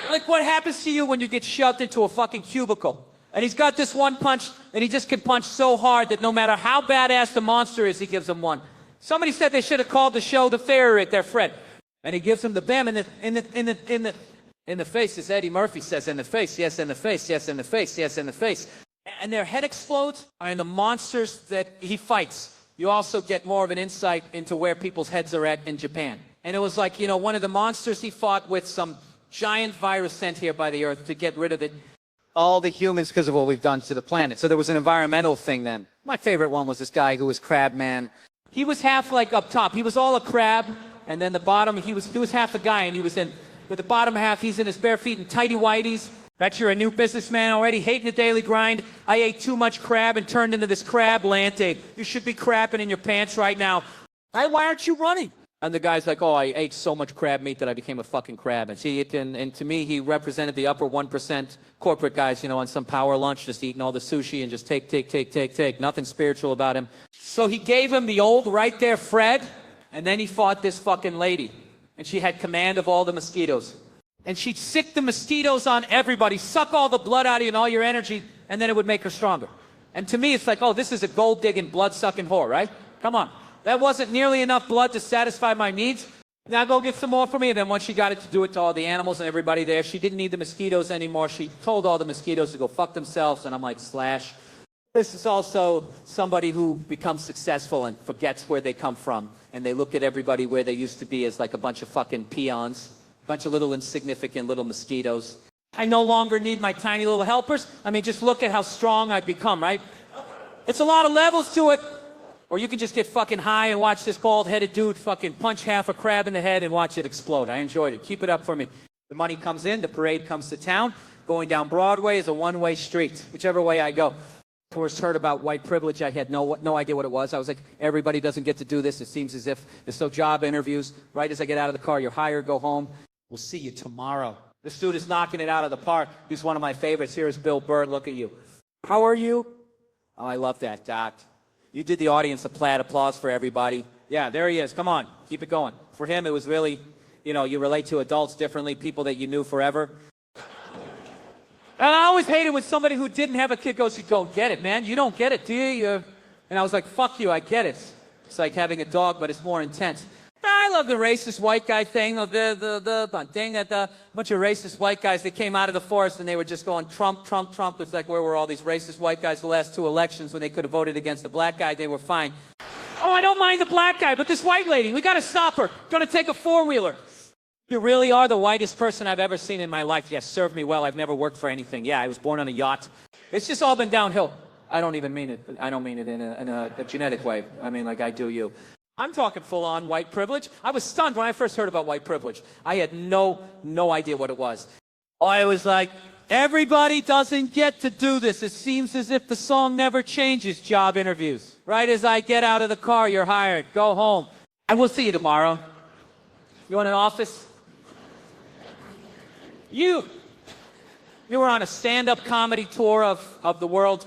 Like what happens to you when you get shoved into a fucking cubicle? And he's got this one punch, and he just can punch so hard that no matter how badass the monster is, he gives him one. Somebody said they should have called the show The Fair at their Fred. And he gives him the bam in the face, as Eddie Murphy says, in the face, yes, in the face, yes, in the face, yes, in the face. And their head explodes, and the monsters that he fights. You also get more of an insight into where people's heads are at in Japan. And it was like, one of the monsters he fought with some giant virus sent here by the Earth to get rid of it. All the humans because of what we've done to the planet. So there was an environmental thing then. My favorite one was this guy who was Crab Man. He was half like up top. He was all a crab, and then the bottom, he was half a guy, and he was in, with the bottom half, he's in his bare feet and tighty whities. Bet you're a new businessman already, hating the daily grind. I ate too much crab and turned into this crab lante. You should be crapping in your pants right now. Why aren't you running? And the guy's like, oh, I ate so much crab meat that I became a fucking crab. And see, and to me, he represented the upper 1% corporate guys, on some power lunch, just eating all the sushi and just take. Nothing spiritual about him. So he gave him the old right there Fred, and then he fought this fucking lady. And she had command of all the mosquitoes. And she'd sick the mosquitoes on everybody, suck all the blood out of you and all your energy, and then it would make her stronger. And to me, it's like, oh, this is a gold-digging, blood-sucking whore, right? Come on. That wasn't nearly enough blood to satisfy my needs. Now go get some more for me. And then once she got it to do it to all the animals and everybody there, she didn't need the mosquitoes anymore. She told all the mosquitoes to go fuck themselves. And I'm like, slash. This is also somebody who becomes successful and forgets where they come from. And they look at everybody where they used to be as like a bunch of fucking peons. A bunch of little insignificant little mosquitoes. I no longer need my tiny little helpers. I mean, just look at how strong I've become, right? It's a lot of levels to it. Or you can just get fucking high and watch this bald-headed dude fucking punch half a crab in the head and watch it explode. I enjoyed it. Keep it up for me. The money comes in, the parade comes to town. Going down Broadway is a one-way street, whichever way I go. First heard about white privilege, I had no idea what it was. I was like, everybody doesn't get to do this. It seems as if there's so job interviews. Right as I get out of the car, you're hired, go home. We'll see you tomorrow. This dude is knocking it out of the park. He's one of my favorites. Here is Bill Burr. Look at you. How are you? Oh, I love that, Doc. You did the audience a plaid applause for everybody. Yeah, there he is. Come on, keep it going. For him, it was really, you know, you relate to adults differently, people that you knew forever. And I always hated when somebody who didn't have a kid goes, you don't get it, man. You don't get it, do you? And I was like, fuck you, I get it. It's like having a dog, but it's more intense. I love the racist white guy thing. The thing that a bunch of racist white guys, they came out of the forest and they were just going Trump, Trump, Trump. It's like, where were all these racist white guys the last 2 elections when they could have voted against the black guy? They were fine. Oh, I don't mind the black guy, but this white lady, we got to stop her. Going to take a four-wheeler. You really are the whitest person I've ever seen in my life. Yes, serve me well. I've never worked for anything. Yeah, I was born on a yacht. It's just all been downhill. I don't even mean it. I don't mean it in a genetic way. I mean, like I do you. I'm talking full-on white privilege. I was stunned when I first heard about white privilege. I had no idea what it was. I was like, everybody doesn't get to do this. It seems as if the song never changes, job interviews. Right as I get out of the car, you're hired. Go home. And we'll see you tomorrow. You want an office? You were on a stand-up comedy tour of the world.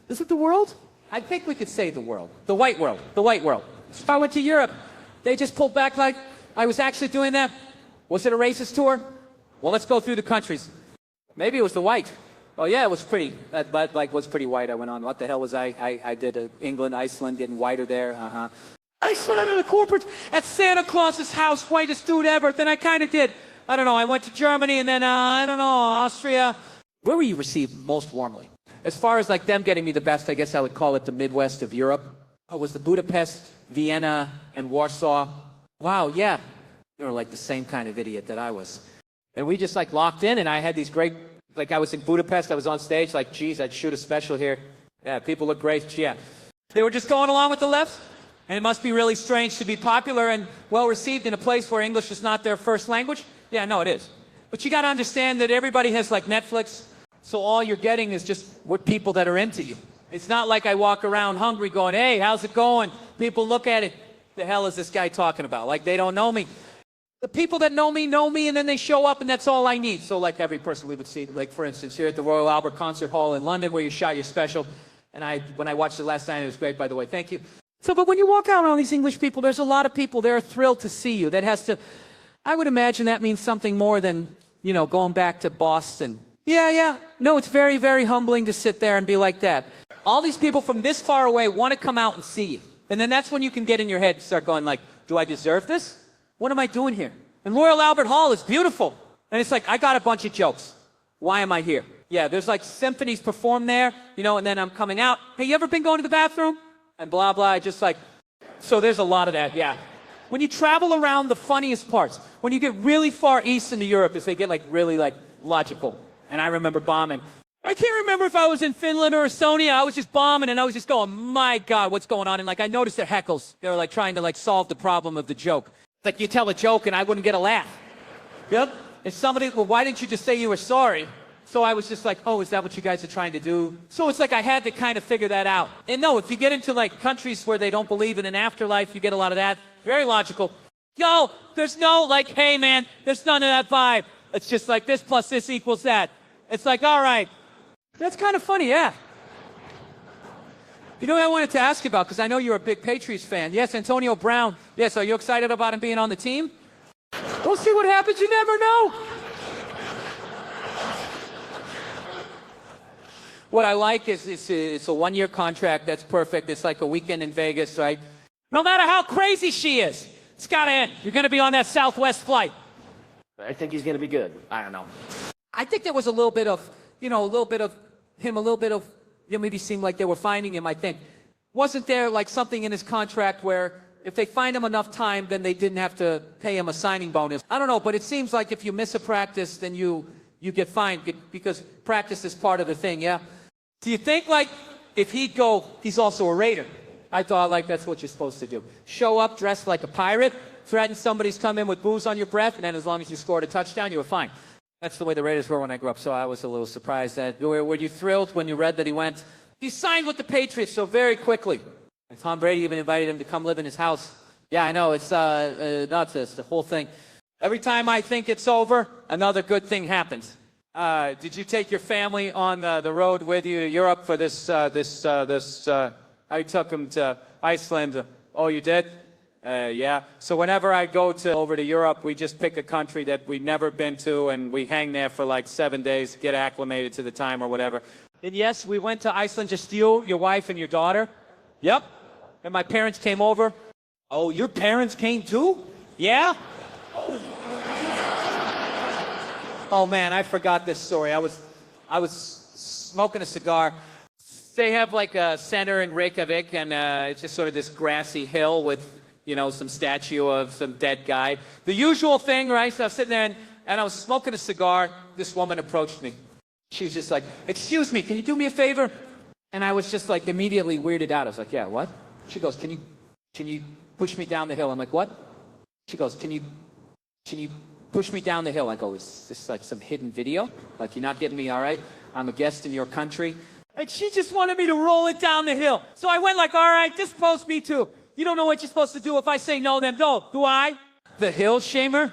Is it the world? I think we could say the world. The white world. The white world. If I went to Europe, they just pulled back like I was actually doing that. Was it a racist tour? Well, let's go through the countries. Maybe it was the white. Oh, yeah, it was pretty. That like was pretty white. I went on. What the hell was I? I did England, Iceland, getting whiter there. I sat in the corporate at Santa Claus's house, whitest dude ever. Then I kind of did. I don't know. I went to Germany and then, I don't know, Austria. Where were you received most warmly? As far as like them getting me the best, I guess I would call it the Midwest of Europe. Oh, was the Budapest, Vienna, and Warsaw. Wow, yeah. You were like the same kind of idiot that I was. And we just like locked in and I had these great, like I was in Budapest, I was on stage, like, geez, I'd shoot a special here. Yeah, people look great, yeah. They were just going along with the left. And it must be really strange to be popular and well-received in a place where English is not their first language. Yeah, no, it is. But you got to understand that everybody has like Netflix, so all you're getting is just what people that are into you. It's not like I walk around hungry going, hey, how's it going? People look at it. The hell is this guy talking about? Like they don't know me. The people that know me, and then they show up, and that's all I need. So like every person we would see, like for instance, here at the Royal Albert Concert Hall in London where you shot your special. And when I watched it last night, it was great, by the way. Thank you. So, but when you walk out on all these English people, there's a lot of people, they're thrilled to see you. That has to, I would imagine that means something more than, you know, going back to Boston. Yeah. No, it's very, very humbling to sit there and be like that. All these people from this far away want to come out and see you. And then that's when you can get in your head and start going like, do I deserve this? What am I doing here? And Royal Albert Hall is beautiful. And it's like, I got a bunch of jokes. Why am I here? Yeah, there's like symphonies performed there, you know, and then I'm coming out. Hey, you ever been going to the bathroom? And blah, blah, just like, so there's a lot of that, yeah. When you travel around the funniest parts, when you get really far east into Europe, is they get like really like logical. And I remember bombing. I can't remember if I was in Finland or Estonia. I was just bombing and I was just going, my God, what's going on? And like, I noticed their heckles. They were like trying to like solve the problem of the joke. Like you tell a joke and I wouldn't get a laugh. Yep. And somebody, well, why didn't you just say you were sorry? So I was just like, oh, is that what you guys are trying to do? So it's like I had to kind of figure that out. And no, if you get into like countries where they don't believe in an afterlife, you get a lot of that. Very logical. Yo, there's no like, hey man, there's none of that vibe. It's just like this plus this equals that. It's like, all right. That's kind of funny, yeah. You know what I wanted to ask you about, because I know you're a big Patriots fan. Yes, Antonio Brown. Yes, are you excited about him being on the team? We'll see what happens. You never know. What I like is it's a one-year contract. That's perfect. It's like a weekend in Vegas, right? No matter how crazy she is, It's gotta end. You're gonna be on that Southwest flight. I think he's gonna be good. I don't know. I think there was a little bit of, you know, a little bit of him, maybe seemed like they were finding him, I think. Wasn't there like something in his contract where if they find him enough time, then they didn't have to pay him a signing bonus? I don't know, but it seems like if you miss a practice, then you get fined because practice is part of the thing, yeah? Do you think like if he'd go, he's also a Raider. I thought like that's what you're supposed to do. Show up dressed like a pirate, threaten somebody's come in with booze on your breath, and then as long as you scored a touchdown, you were fine. That's the way the Raiders were when I grew up, so I was a little surprised. Were you thrilled when you read that he went? He signed with the Patriots so very quickly. And Tom Brady even invited him to come live in his house. Yeah, I know, it's nuts, the whole thing. Every time I think it's over, another good thing happens. Did you take your family on the road with you to Europe for this? I took them to Iceland. Oh, you did? Yeah. So whenever I go over to Europe, we just pick a country that we've never been to, and we hang there for like 7 days, get acclimated to the time or whatever. And yes, we went to Iceland, just you, your wife, and your daughter. Yep. And my parents came over. Oh, your parents came too? Yeah? Oh man, I forgot this story. I was smoking a cigar. They have like a center in Reykjavik, and it's just sort of this grassy hill with, you know, some statue of some dead guy. The usual thing, right? So I was sitting there and I was smoking a cigar. This woman approached me. She was just like, "Excuse me, can you do me a favor?" And I was just like immediately weirded out. I was like, "Yeah, what?" She goes, Can you push me down the hill?" I'm like, "What?" She goes, Can you push me down the hill?" I go, "Is this like some hidden video? Like you're not getting me, all right? I'm a guest in your country." And she just wanted me to roll it down the hill. So I went like, "All right, just post me too. You don't know what you're supposed to do. If I say no, then no. Do I? The hill shamer?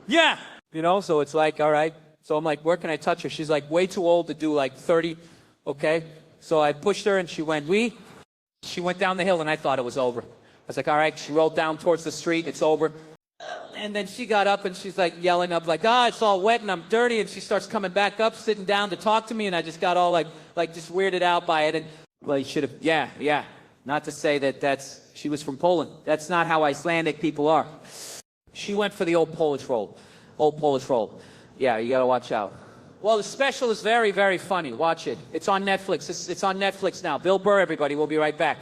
Yeah." You know, so it's like, all right. So I'm like, "Where can I touch her?" She's like, way too old to do like 30. Okay. So I pushed her and she went, She went down the hill and I thought it was over. I was like, all right. She rolled down towards the street. It's over. And then she got up and she's like yelling up like, it's all wet and I'm dirty. And she starts coming back up, sitting down to talk to me. And I just got all like just weirded out by it. And well, you should have, yeah. Not to say that she was from Poland. That's not how Icelandic people are. She went for the old Polish roll. Yeah, you gotta watch out. Well, the special is very, very funny. Watch it. It's on Netflix. It's on Netflix now. Bill Burr, everybody. We'll be right back.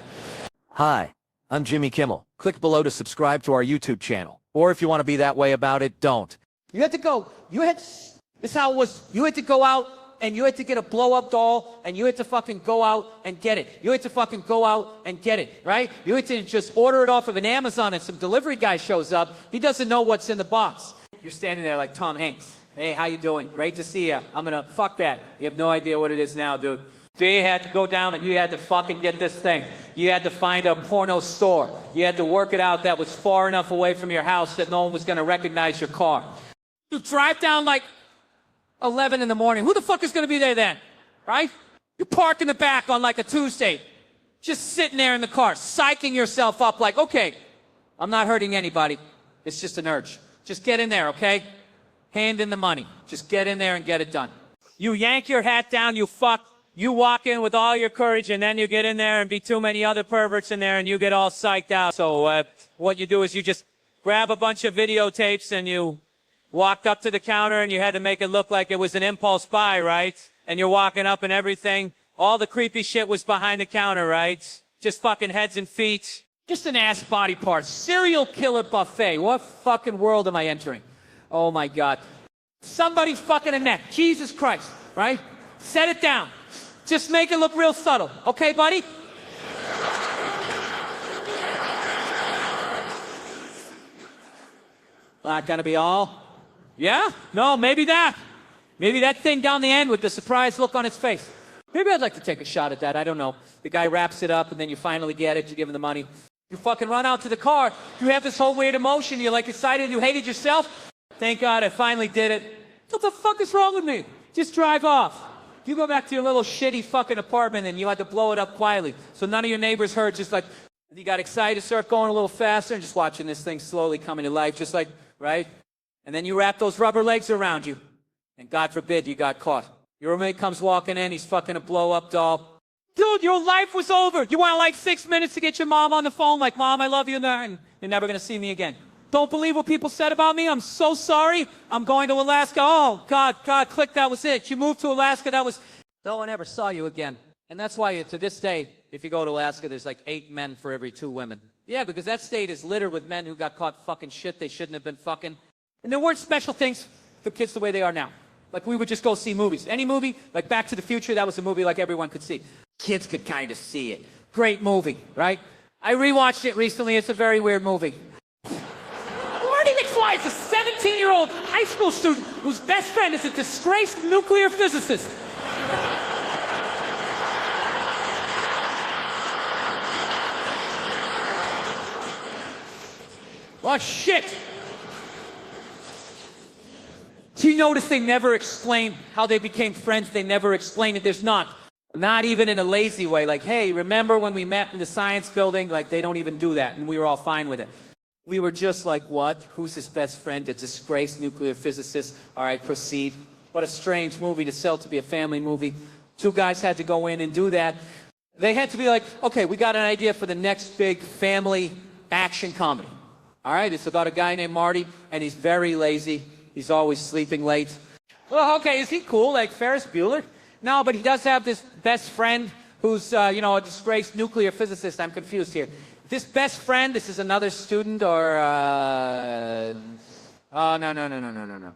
Hi, I'm Jimmy Kimmel. Click below to subscribe to our YouTube channel. Or if you want to be that way about it, don't. You had to go. This is how it was. You had to go out and you had to get a blow-up doll and you had to fucking go out and get it. You had to fucking go out and get it, right? You had to just order it off of an Amazon and some delivery guy shows up. He doesn't know what's in the box. You're standing there like Tom Hanks. "Hey, how you doing? Great to see you. I'm gonna fuck that. You have no idea what it is now, dude." So you had to go down and you had to fucking get this thing. You had to find a porno store. You had to work it out that was far enough away from your house that no one was gonna recognize your car. You drive down like 11 in the morning. Who the fuck is gonna be there then? Right? You park in the back on like a Tuesday. Just sitting there in the car, psyching yourself up like, okay, I'm not hurting anybody. It's just an urge. Just get in there, okay? Hand in the money. Just get in there and get it done. You yank your hat down, you fuck. You walk in with all your courage, and then you get in there and be too many other perverts in there, and you get all psyched out. So what you do is you just grab a bunch of videotapes, and you walked up to the counter, and you had to make it look like it was an impulse buy, right? And you're walking up and everything. All the creepy shit was behind the counter, right? Just fucking heads and feet. Just an ass body part. Serial killer buffet. What fucking world am I entering? Oh, my God. Somebody's fucking a neck. Jesus Christ, right? Set it down. Just make it look real subtle. Okay, buddy? Not gonna be all? Yeah? No, maybe that. Maybe that thing down the end with the surprised look on its face. Maybe I'd like to take a shot at that. I don't know. The guy wraps it up, and then you finally get it. You give him the money. You fucking run out to the car. You have this whole weird emotion. You're like excited. You hated yourself. Thank God I finally did it. What the fuck is wrong with me? Just drive off. You go back to your little shitty fucking apartment and you had to blow it up quietly. So none of your neighbors heard, just like, you got excited, start going a little faster and just watching this thing slowly coming to life, just like, right? And then you wrap those rubber legs around you. And God forbid you got caught. Your roommate comes walking in, he's fucking a blow-up doll. Dude, your life was over. You want like 6 minutes to get your mom on the phone, like, "Mom, I love you," and you're never gonna see me again. Don't believe what people said about me? I'm so sorry. I'm going to Alaska. Oh, God, click, that was it. You moved to Alaska, that was... No one ever saw you again. And that's why, to this day, if you go to Alaska, there's like 8 men for every 2 women. Yeah, because that state is littered with men who got caught fucking shit they shouldn't have been fucking. And there weren't special things for kids the way they are now. Like, we would just go see movies. Any movie, like Back to the Future, that was a movie like everyone could see. Kids could kind of see it. Great movie, right? I rewatched it recently. It's a very weird movie. Marty McFly is a 17-year-old high school student whose best friend is a disgraced nuclear physicist. Oh, shit! Do you notice they never explain how they became friends? They never explain it. There's not even in a lazy way. Like, hey, remember when we met in the science building? Like, they don't even do that, and we were all fine with it. We were just like, what? Who's his best friend? A disgraced nuclear physicist. All right, proceed. What a strange movie to sell to be a family movie. 2 guys had to go in and do that. They had to be like, okay, we got an idea for the next big family action comedy. All right, it's about a guy named Marty, and he's very lazy. He's always sleeping late. Well, okay, is he cool, like Ferris Bueller? No, but he does have this best friend who's, you know, a disgraced nuclear physicist. I'm confused here. This best friend, this is another student, or, oh, no.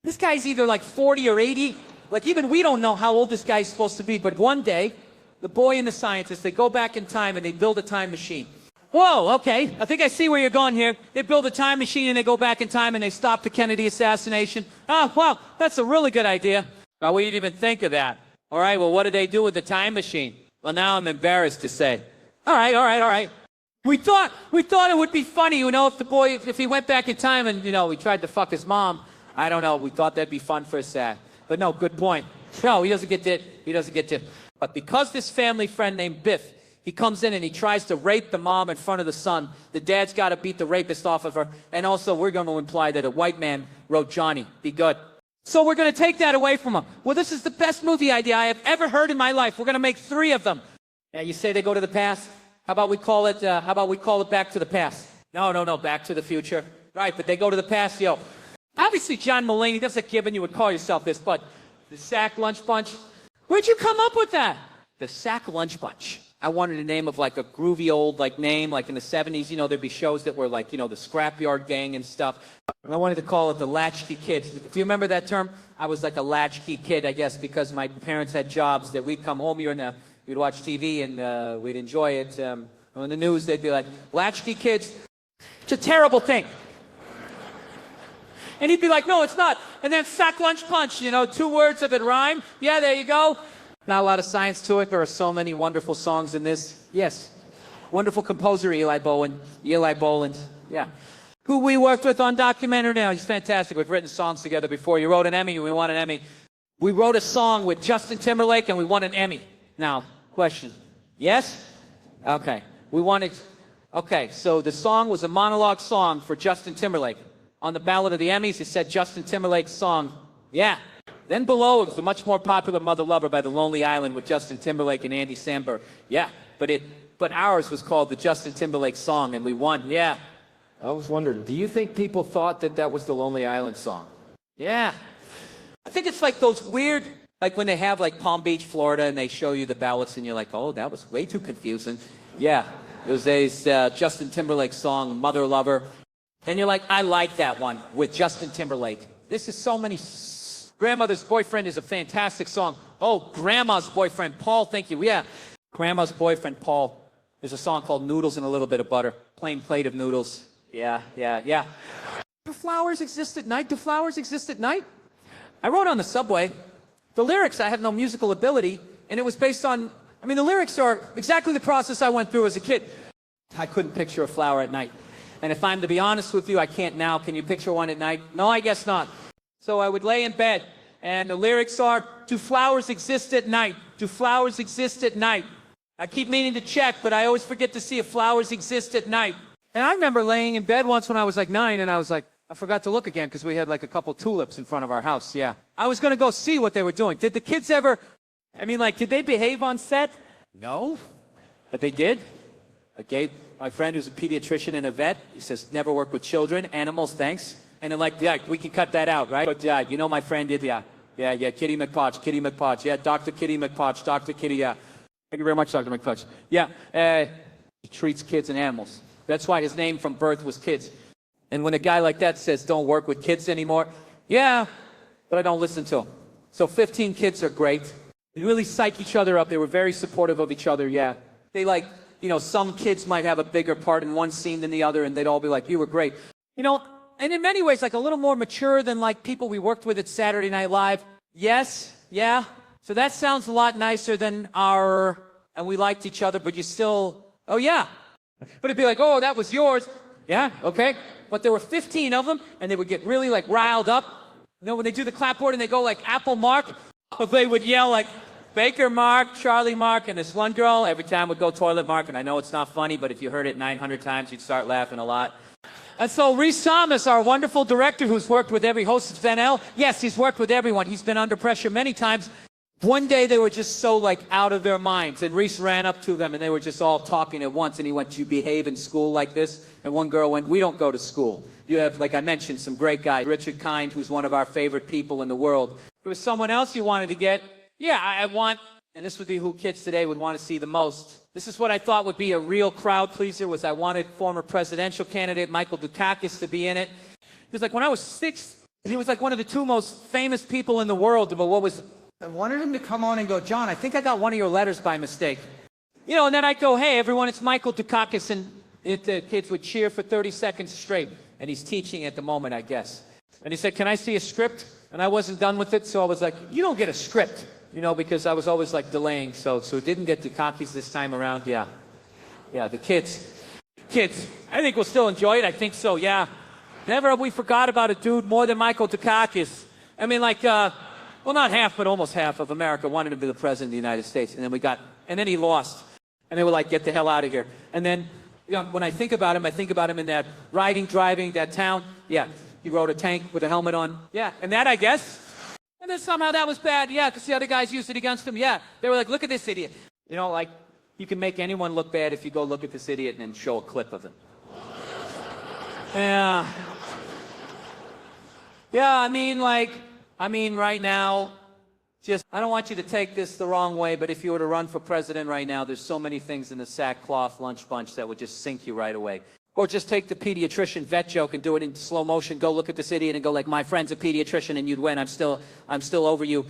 This guy's either like 40 or 80. Like, even we don't know how old this guy's supposed to be, but one day, the boy and the scientist, they go back in time and they build a time machine. Whoa, okay, I think I see where you're going here. They build a time machine and they go back in time and they stop the Kennedy assassination. Oh, wow, that's a really good idea. Well, we didn't even think of that. All right, well, what did they do with the time machine? Well, now I'm embarrassed to say. All right. We thought it would be funny, you know, if the boy, if he went back in time and, you know, he tried to fuck his mom. I don't know, we thought that'd be fun for a sad. But no, good point. No, he doesn't get it. But because this family friend named Biff, he comes in and he tries to rape the mom in front of the son. The dad's got to beat the rapist off of her. And also, we're going to imply that a white man wrote Johnny. Be good. So we're going to take that away from him. Well, this is the best movie idea I have ever heard in my life. We're going to make 3 of them. Yeah, you say they go to the past? How about we call it Back to the Past? No, Back to the Future. Right, but they go to the past, yo. Obviously, John Mulaney, that's a given you would call yourself this, but the Sack Lunch Bunch? Where'd you come up with that? The Sack Lunch Bunch. I wanted a name of like a groovy old like name, like in the 70s, you know, there'd be shows that were like, you know, the Scrapyard Gang and stuff. And I wanted to call it the Latchkey Kids. Do you remember that term? I was like a latchkey kid, I guess, because my parents had jobs that we'd come home here and we'd watch TV and we'd enjoy it. On the news, they'd be like, Latchkey Kids. It's a terrible thing. And he'd be like, no, it's not. And then Sack Lunch Punch, you know, 2 words of it rhyme. Yeah, there you go. Not a lot of science to it. There are so many wonderful songs in this. Yes. Wonderful composer, Eli Boland. Yeah. Who we worked with on documentary now. He's fantastic. We've written songs together before. You wrote an Emmy. We won an Emmy. We wrote a song with Justin Timberlake and we won an Emmy. Now, question. Yes? Okay. We won it. Okay, so the song was a monologue song for Justin Timberlake. On the ballot of the Emmys, it said Justin Timberlake's song. Yeah. Then below, it was the much more popular Mother Lover by The Lonely Island with Justin Timberlake and Andy Samberg. Yeah, but ours was called the Justin Timberlake song, and we won. Yeah. I was wondering, do you think people thought that that was the Lonely Island song? Yeah. I think it's like those weird, like when they have like Palm Beach, Florida, and they show you the ballots, and you're like, oh, that was way too confusing. Yeah. It was a Justin Timberlake song, Mother Lover. And you're like, I like that one with Justin Timberlake. This is so many... Grandmother's Boyfriend is a fantastic song. Oh, Grandma's Boyfriend, Paul, thank you. Yeah, Grandma's Boyfriend, Paul. There's a song called Noodles and a Little Bit of Butter. Plain plate of noodles. Yeah. Do flowers exist at night? Do flowers exist at night? I wrote on the subway. The lyrics, I have no musical ability, and it was based on, I mean, the lyrics are exactly the process I went through as a kid. I couldn't picture a flower at night. And if I'm to be honest with you, I can't now. Can you picture one at night? No, I guess not. So I would lay in bed, and the lyrics are, do flowers exist at night? Do flowers exist at night? I keep meaning to check, but I always forget to see if flowers exist at night. And I remember laying in bed once when I was like 9, and I was like, I forgot to look again because we had like a couple tulips in front of our house, yeah. I was going to go see what they were doing. Did the kids ever, I mean, like, did they behave on set? No. But they did? Okay. my friend who's a pediatrician and a vet, he says, never work with children, animals, thanks. And they're like, yeah, we can cut that out, right? But you know my friend did, yeah, Kitty McPodge, yeah, Dr. Kitty McPodge, Dr. Kitty, yeah. Thank you very much, Dr. McPodge. Yeah, he treats kids and animals. That's why his name from birth was Kids. And when a guy like that says, don't work with kids anymore, yeah, but I don't listen to him. So 15 kids are great. They really psych each other up. They were very supportive of each other, yeah. They like, you know, some kids might have a bigger part in one scene than the other, and they'd all be like, you were great. You know, and in many ways, like a little more mature than like people we worked with at Saturday Night Live. Yes, yeah. So that sounds a lot nicer than our, and we liked each other, but you still, oh yeah. But it'd be like, oh, that was yours. Yeah, okay. But there were 15 of them, and they would get really like riled up. You know, when they do the clapboard and they go like Apple Mark, they would yell like Baker Mark, Charlie Mark, and this one girl every time would go Toilet Mark. And I know it's not funny, but if you heard it 900 times, you'd start laughing a lot. And so Rhys Thomas, our wonderful director who's worked with every host of SNL, yes, he's worked with everyone. He's been under pressure many times. One day they were just so like out of their minds, and Rhys ran up to them and they were just all talking at once, and he went, "Do you behave in school like this?" And one girl went, "We don't go to school." You have, like I mentioned, some great guys. Richard Kind, who's one of our favorite people in the world. If there was someone else you wanted to get, yeah, I want, and this would be who kids today would want to see the most. This is what I thought would be a real crowd pleaser, was I wanted former presidential candidate Michael Dukakis to be in it. He was like, when I was 6, he was like one of the 2 most famous people in the world, but what was, I wanted him to come on and go, "John, I think I got one of your letters by mistake." You know, and then I'd go, "Hey, everyone, it's Michael Dukakis," and the kids would cheer for 30 seconds straight. And he's teaching at the moment, I guess. And he said, "Can I see a script?" And I wasn't done with it, so I was like, "You don't get a script," you know, because I was always like delaying. So didn't get Dukakis this time around. Yeah, the kids, I think we'll still enjoy it. I think so. Yeah, never have we forgot about a dude more than Michael Dukakis. I mean, like. Well, not half, but almost half of America wanted him to be the president of the United States. And then he lost. And they were like, "Get the hell out of here." And then, you know, when I think about him in that riding, driving, that town. Yeah, he rode a tank with a helmet on. Yeah, and that, I guess. And then somehow that was bad. Yeah, because the other guys used it against him. Yeah, they were like, "Look at this idiot." You know, like, you can make anyone look bad if you go look at this idiot and then show a clip of him. Yeah. Yeah, I mean, right now, I don't want you to take this the wrong way, but if you were to run for president right now, there's so many things in the sackcloth lunch bunch that would just sink you right away. Or just take the pediatrician vet joke and do it in slow motion. Go look at this idiot and go like, "My friend's a pediatrician," and you'd win. I'm still over you.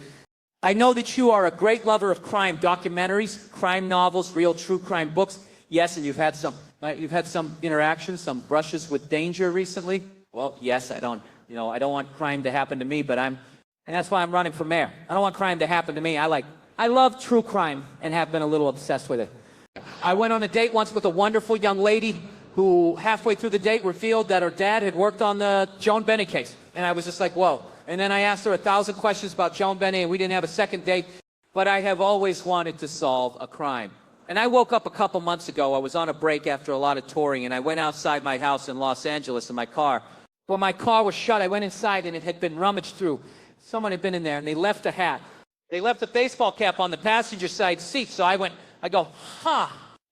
I know that you are a great lover of crime documentaries, crime novels, real true crime books. Yes, and you've had some interactions, some brushes with danger recently. Well, yes, I don't want crime to happen to me, and that's why I'm running for mayor. I don't want crime to happen to me. I love true crime and have been a little obsessed with it. I went on a date once with a wonderful young lady who halfway through the date revealed that her dad had worked on the Joan Bennett case. And I was just like, whoa. And then I asked her 1,000 questions about Joan Bennett, and we didn't have a second date. But I have always wanted to solve a crime. And I woke up a couple months ago. I was on a break after a lot of touring, and I went outside my house in Los Angeles in my car. Well, my car was shut. I went inside, and it had been rummaged through. Someone had been in there, and they left a hat. They left a baseball cap on the passenger side seat. So I go, huh.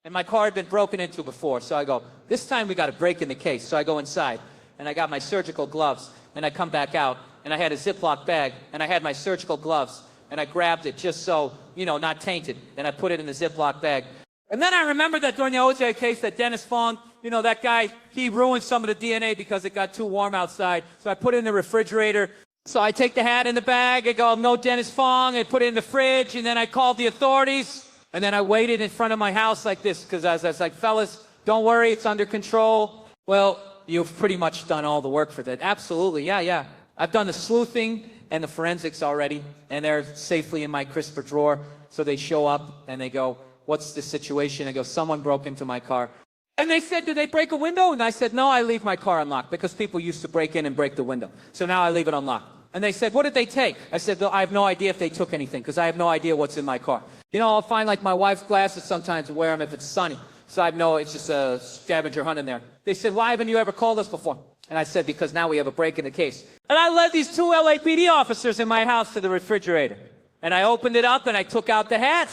And my car had been broken into before. So I go, this time we got to break in the case. So I go inside, and I got my surgical gloves, and I come back out, and I had a Ziploc bag, and I had my surgical gloves, and I grabbed it just so, you know, not tainted. And I put it in the Ziploc bag. And then I remembered that during the OJ case, that Dennis Fong, you know, that guy, he ruined some of the DNA because it got too warm outside. So I put it in the refrigerator. So I take the hat in the bag, I go, "No Dennis Fong," and put it in the fridge, and then I called the authorities, and then I waited in front of my house like this, because I was like, "Fellas, don't worry, it's under control." Well, you've pretty much done all the work for that. Absolutely, yeah. I've done the sleuthing and the forensics already, and they're safely in my crisper drawer. So they show up, and they go, "What's the situation?" I go, "Someone broke into my car." And they said, "Did they break a window?" And I said, "No, I leave my car unlocked because people used to break in and break the window. So now I leave it unlocked." And they said, "What did they take?" I said, "I have no idea if they took anything because I have no idea what's in my car. You know, I'll find like my wife's glasses sometimes and wear them if it's sunny. So I know it's just a scavenger hunt in there." They said, "Why haven't you ever called us before?" And I said, "Because now we have a break in the case." And I led these 2 LAPD officers in my house to the refrigerator. And I opened it up and I took out the hat.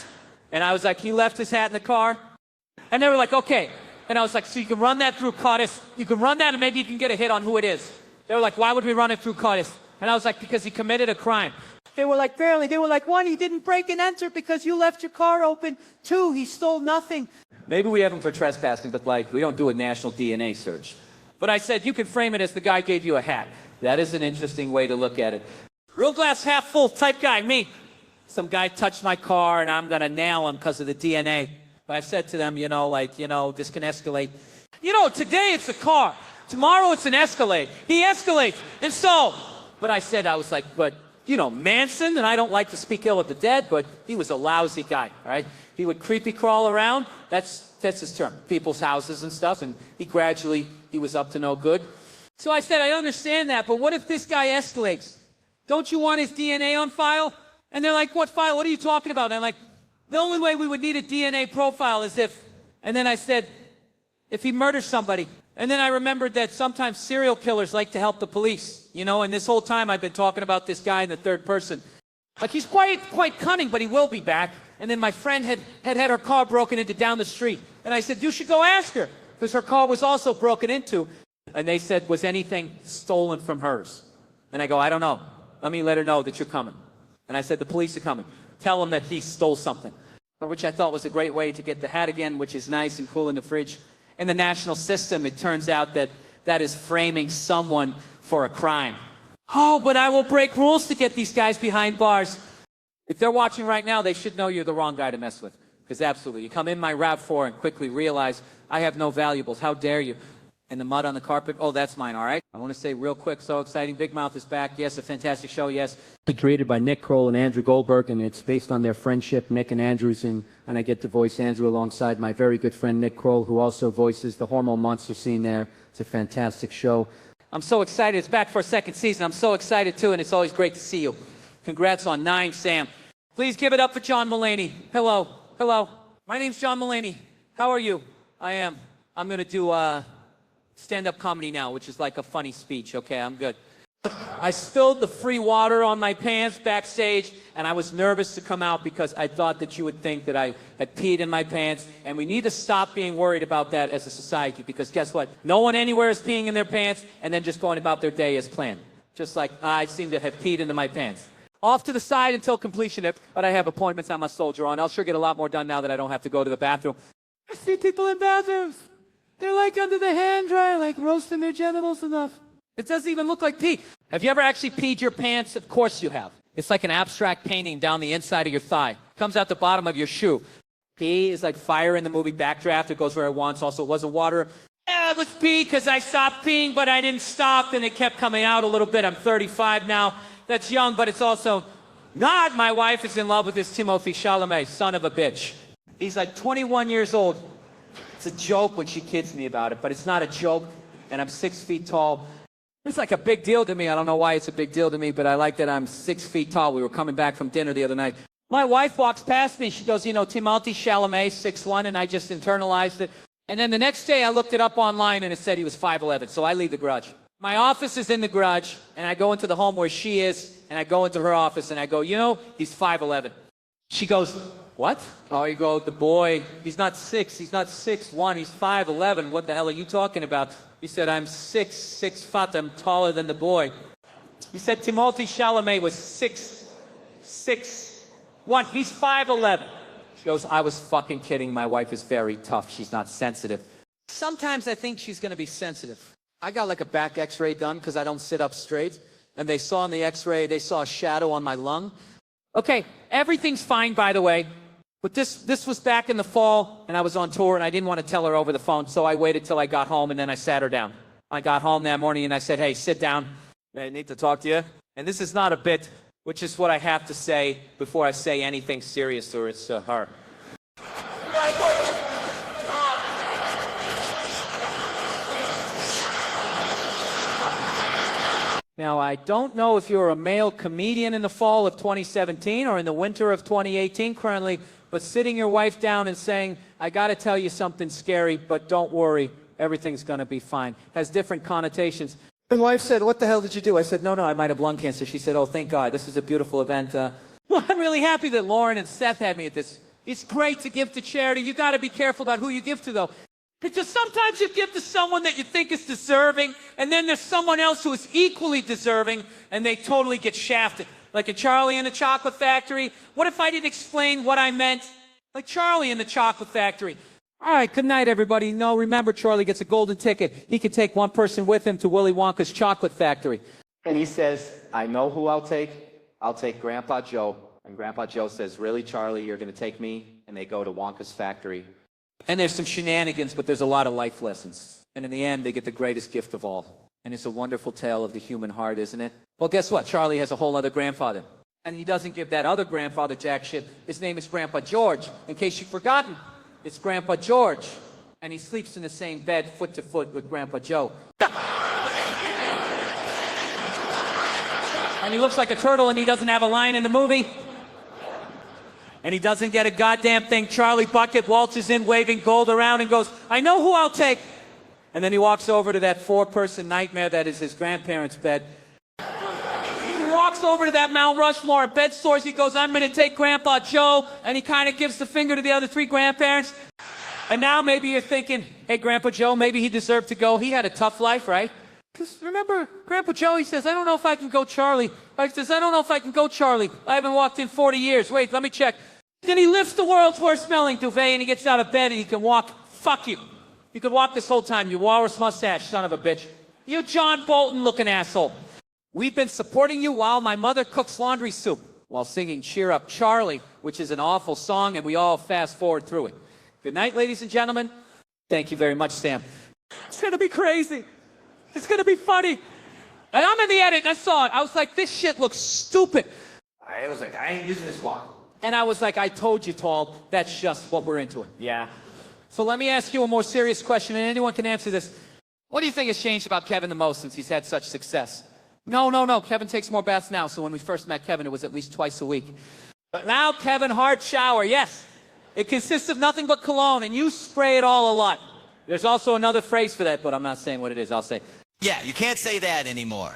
And I was like, "He left his hat in the car." And they were like, "Okay, And I was like, so you can run that through Curtis. You can run that and maybe you can get a hit on who it is. They were like, why would we run it through Curtis? And I was like, because he committed a crime. They were like, barely. They were like, 1, he didn't break and enter because you left your car open. 2, he stole nothing. Maybe we have him for trespassing, but like, we don't do a national DNA search. But I said, you can frame it as the guy gave you a hat. That is an interesting way to look at it. Real glass half full type guy, me. Some guy touched my car and I'm gonna nail him because of the DNA. But I said to them, this can escalate. Today it's a car. Tomorrow it's an Escalade. He escalates. And so, but I said, I was like, but, Manson, and I don't like to speak ill of the dead, but he was a lousy guy, all right? He would creepy crawl around. That's his term. People's houses and stuff. And he was up to no good. So I said, I understand that, but what if this guy escalates? Don't you want his DNA on file? And they're like, what file? What are you talking about? And I'm like, the only way we would need a DNA profile is if, and then I said, if he murders somebody. And then I remembered that sometimes serial killers like to help the police, and this whole time I've been talking about this guy in the third person. Like he's quite cunning, but he will be back. And then my friend had her car broken into down the street. And I said, you should go ask her, because her car was also broken into. And they said, was anything stolen from hers? And I go, I don't know. Let me let her know that you're coming. And I said, the police are coming. Tell them that he stole something. Which I thought was a great way to get the hat again, which is nice and cool in the fridge. In the national system, it turns out that is framing someone for a crime. Oh, but I will break rules to get these guys behind bars. If they're watching right now, they should know you're the wrong guy to mess with. Because absolutely, you come in my RAV4 and quickly realize I have no valuables. How dare you? And the mud on the carpet, oh, that's mine, all right? I want to say real quick, so exciting. Big Mouth is back. Yes, a fantastic show, yes. Created by Nick Kroll and Andrew Goldberg, and it's based on their friendship, Nick and Andrew's, and I get to voice Andrew alongside my very good friend Nick Kroll, who also voices the hormone monster scene there. It's a fantastic show. I'm so excited. It's back for a second season. I'm so excited, too, and it's always great to see you. Congrats on 9, Sam. Please give it up for John Mulaney. Hello. Hello. My name's John Mulaney. How are you? I am. I'm going to do stand-up comedy now, which is like a funny speech. Okay, I'm good. I spilled the free water on my pants backstage, and I was nervous to come out because I thought that you would think that I had peed in my pants, and we need to stop being worried about that as a society, because guess what? No one anywhere is peeing in their pants and then just going about their day as planned. Just like I seem to have peed into my pants. Off to the side until completion, but I have appointments I'm a soldier on. I'll sure get a lot more done now that I don't have to go to the bathroom. I see people in bathrooms. They're like under the hand dryer, like roasting their genitals enough. It doesn't even look like pee. Have you ever actually peed your pants? Of course you have. It's like an abstract painting down the inside of your thigh. Comes out the bottom of your shoe. Pee is like fire in the movie Backdraft. It goes where it wants. Also, it wasn't water. Yeah, it was pee because I stopped peeing, but I didn't stop, and it kept coming out a little bit. I'm 35 now. That's young, but it's also not. My wife is in love with this Timothée Chalamet, son of a bitch. He's like 21 years old. It's a joke when she kids me about it, but it's not a joke, and I'm 6 feet tall. It's like a big deal to me. I don't know why it's a big deal to me, but I like that I'm 6 feet tall. We were coming back from dinner the other night. My wife walks past me. She goes, Timothée Chalamet, 6'1", and I just internalized it. And then the next day I looked it up online, and it said he was 5'11", so I leave the garage. My office is in the garage, and I go into the home where she is, and I go into her office, and I go, he's 5'11". She goes, what? Oh, you go, the boy, he's not 6, he's not 6'1", he's 5'11". What the hell are you talking about? He said, I'm 6 foot, I'm taller than the boy. He said Timothée Chalamet was 6'1", he's 5'11". She goes, I was fucking kidding, my wife is very tough, she's not sensitive. Sometimes I think she's gonna be sensitive. I got like a back x-ray done because I don't sit up straight, and they saw in the x-ray, they saw a shadow on my lung. Okay, everything's fine, by the way. But this was back in the fall, and I was on tour, and I didn't want to tell her over the phone, so I waited till I got home, and then I sat her down. I got home that morning, and I said, hey, sit down. I need to talk to you. And this is not a bit, which is what I have to say before I say anything serious to her. It's her. Now, I don't know if you're a male comedian in the fall of 2017 or in the winter of 2018 currently, but sitting your wife down and saying, I got to tell you something scary, but don't worry, everything's going to be fine, has different connotations. My wife said, what the hell did you do? I said, no, I might have lung cancer. She said, oh, thank God, this is a beautiful event. Well, I'm really happy that Lauren and Seth had me at this. It's great to give to charity. You got to be careful about who you give to, though. Because sometimes you give to someone that you think is deserving, and then there's someone else who is equally deserving, and they totally get shafted. Like in Charlie and the Chocolate Factory. What if I didn't explain what I meant? Like Charlie in the Chocolate Factory. All right, good night, everybody. No, remember, Charlie gets a golden ticket. He can take one person with him to Willy Wonka's Chocolate Factory. And he says, I know who I'll take. I'll take Grandpa Joe. And Grandpa Joe says, really, Charlie, you're going to take me? And they go to Wonka's factory. And there's some shenanigans, but there's a lot of life lessons. And in the end, they get the greatest gift of all. And it's a wonderful tale of the human heart, isn't it? Well, guess what? Charlie has a whole other grandfather. And he doesn't give that other grandfather jack shit. His name is Grandpa George. In case you've forgotten, it's Grandpa George. And he sleeps in the same bed, foot to foot, with Grandpa Joe. And he looks like a turtle, and he doesn't have a line in the movie. And he doesn't get a goddamn thing. Charlie Bucket waltzes in, waving gold around, and goes, I know who I'll take. And then he walks over to that four-person nightmare that is his grandparents' bed. He walks over to that Mount Rushmore at bed stores. He goes, I'm going to take Grandpa Joe. And he kind of gives the finger to the other three grandparents. And now maybe you're thinking, hey, Grandpa Joe, maybe he deserved to go. He had a tough life, right? Because remember, Grandpa Joe, he says, I don't know if I can go, Charlie. He says, I don't know if I can go, Charlie. I haven't walked in 40 years. Wait, let me check. Then he lifts the world's worst smelling duvet and he gets out of bed and he can walk. Fuck you. You could walk this whole time, you walrus mustache, son of a bitch. You John Bolton looking asshole. We've been supporting you while my mother cooks laundry soup, while singing Cheer Up Charlie, which is an awful song, and we all fast forward through it. Good night, ladies and gentlemen. Thank you very much, Sam. It's gonna be crazy. It's gonna be funny. And I'm in the edit and I saw it. I was like, this shit looks stupid. I was like, I ain't using this one. And I was like, I told you, Tall, that's just what we're into. Yeah. So let me ask you a more serious question, and anyone can answer this. What do you think has changed about Kevin the most since he's had such success? No. Kevin takes more baths now, so when we first met Kevin, it was at least twice a week. But now, Kevin, hard shower, yes. It consists of nothing but cologne, and you spray it all a lot. There's also another phrase for that, but I'm not saying what it is. I'll say, Yeah, you can't say that anymore.